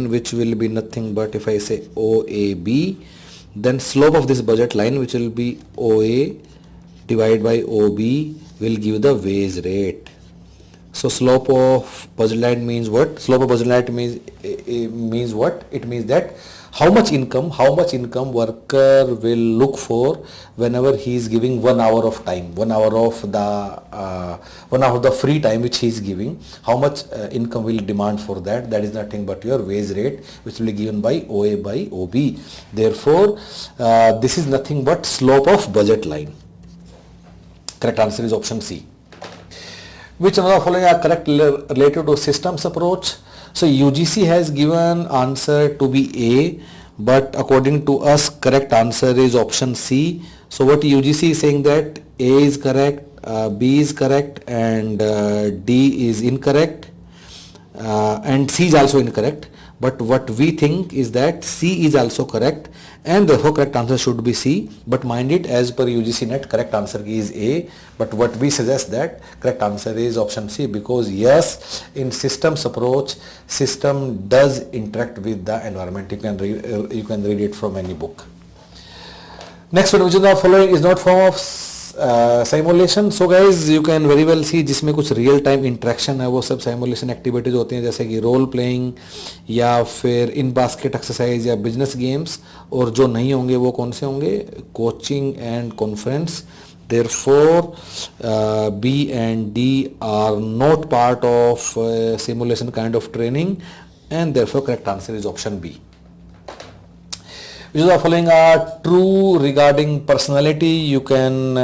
which will be nothing but, if I say OAB, then slope of this budget line, which will be OA divided by OB, will give the wage rate. So slope of budget line means what? Slope of budget line means what? It means that how much income worker will look for whenever he is giving 1 hour of time, 1 hour of the free time which he is giving. How much income will demand for that? That is nothing but your wage rate, which will be given by OA by OB. Therefore, this is nothing but slope of budget line. Correct answer is option C. Which one of the following are correct related to systems approach? So UGC has given answer to be A, but according to us, correct answer is option C. So what UGC is saying that A is correct, B is correct, and D is incorrect, and C is also incorrect. But what we think is that C is also correct, and therefore correct answer should be C. But mind it, as per UGC net, correct answer is A. But what we suggest that correct answer is option C, because yes, in systems approach, system does interact with the environment. You can read it from any book. Next one, which of the following is not form of simulation? So guys, you can very well see जिसमें कुछ real time interaction है, वो सब simulation activities होती हैं, जैसे कि role playing या फिर in basket exercise या business games. और जो नहीं होंगे वो कौन से होंगे? Coaching and conference. Therefore, B and D are not part of simulation kind of training, and therefore correct answer is option B. Which of the following are true regarding personality? You can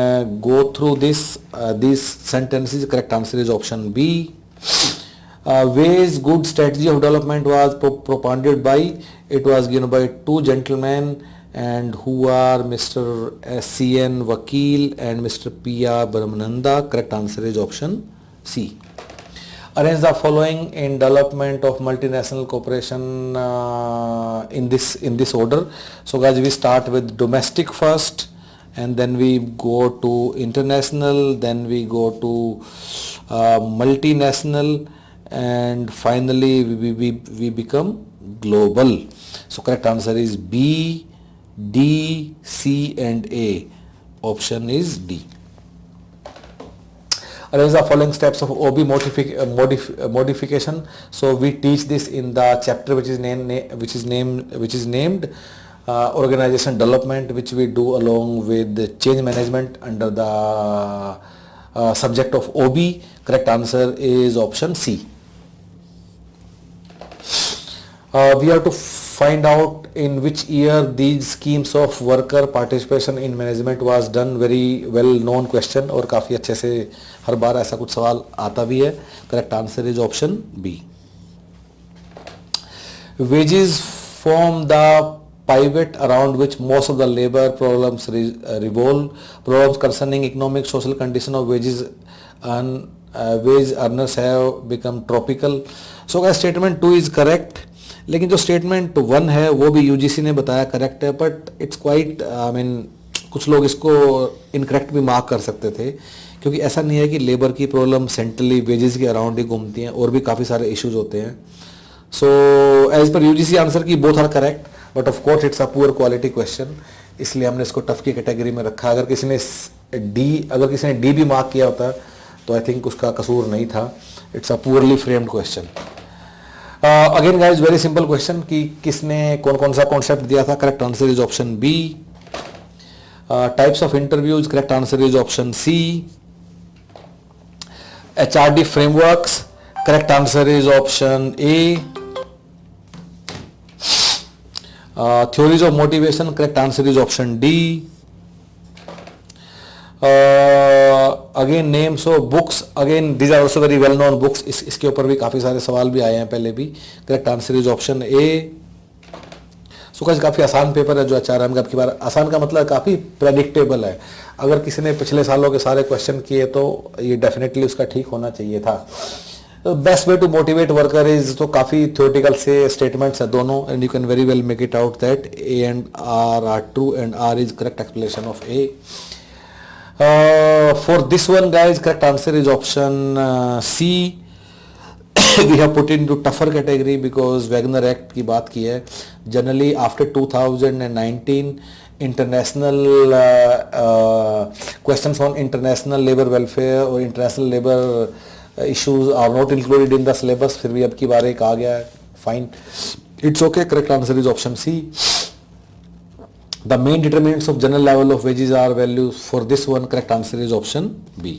go through these sentences. Correct answer is option B. Ways good strategy of development was propounded by. It was given by two gentlemen, and who are Mr. C.N. Vakil and Mr. P.R. Brahmananda. Correct answer is option C. Arrange the following in development of multinational corporation in this order. So guys, we start with domestic first, and then we go to international, then we go to multinational, and finally we become global. So correct answer is B, D, C and A. Option is D. Arrange the following steps of OB modification. So we teach this in the chapter which is named organization development, which we do along with the change management under the subject of OB. Correct answer is option C. We have to find out in which year these schemes of worker participation in management was done. Very well known question और काफ़ी अच्छे से हर बार ऐसा कुछ सवाल आता भी है. Correct answer is option B. Wages form the pivot around which most of the labor problems revolve. Problems concerning economic social condition of wages and wage earners have become tropical. So guys, statement 2 is correct. लेकिन जो statement 1 है वो भी UGC ने बताया correct है, but it's quite I mean कुछ लोग इसको इनकरेक्ट भी मार्क कर सकते थे, क्योंकि ऐसा नहीं है कि लेबर की प्रॉब्लम सेंट्रली वेजेस के अराउंड ही घूमती हैं, और भी काफ़ी सारे इश्यूज होते हैं. So as per UGC answer key both are correct, but of course it's a poor quality question, इसलिए हमने इसको टफ की कैटेगरी में रखा. अगर किसी ने डी भी मार्क किया होता तो आई थिंक उसका कसूर नहीं था. It's a poorly framed question. Again guys very simple question कि किसने कौन कौन सा कॉन्सेप्ट दिया था. Correct answer is option B. Types of interviews, correct answer is option C. HRD frameworks, correct answer is option A. Theories of motivation, correct answer is option D. Again names of books, again these are also very well known books. इसके ऊपर भी काफ़ी सारे सवाल भी आए हैं पहले भी. Correct answer is option A. So काफ़ी आसान पेपर है जो HRM का. आपकी बार आसान का मतलब काफ़ी प्रेडिक्टेबल है. अगर किसी ने पिछले सालों के सारे क्वेश्चन किए तो ये डेफिनेटली उसका ठीक होना चाहिए था. Best way to motivate worker is, तो काफ़ी थ्योरेटिकल से स्टेटमेंट्स है दोनों, and you can very well make it out that A and R are true and R is correct explanation of A. For this one guys, correct answer is option C. We have put into tougher category because Wagner Act की बात की है. Generally after 2019 international questions on international labor welfare or international labor issues are not included in the syllabus. फिर भी अब की बार एक आ गया है. Fine, it's okay. Correct answer is option C. The main determinants of general level of wages are values. For this one, correct answer is option B.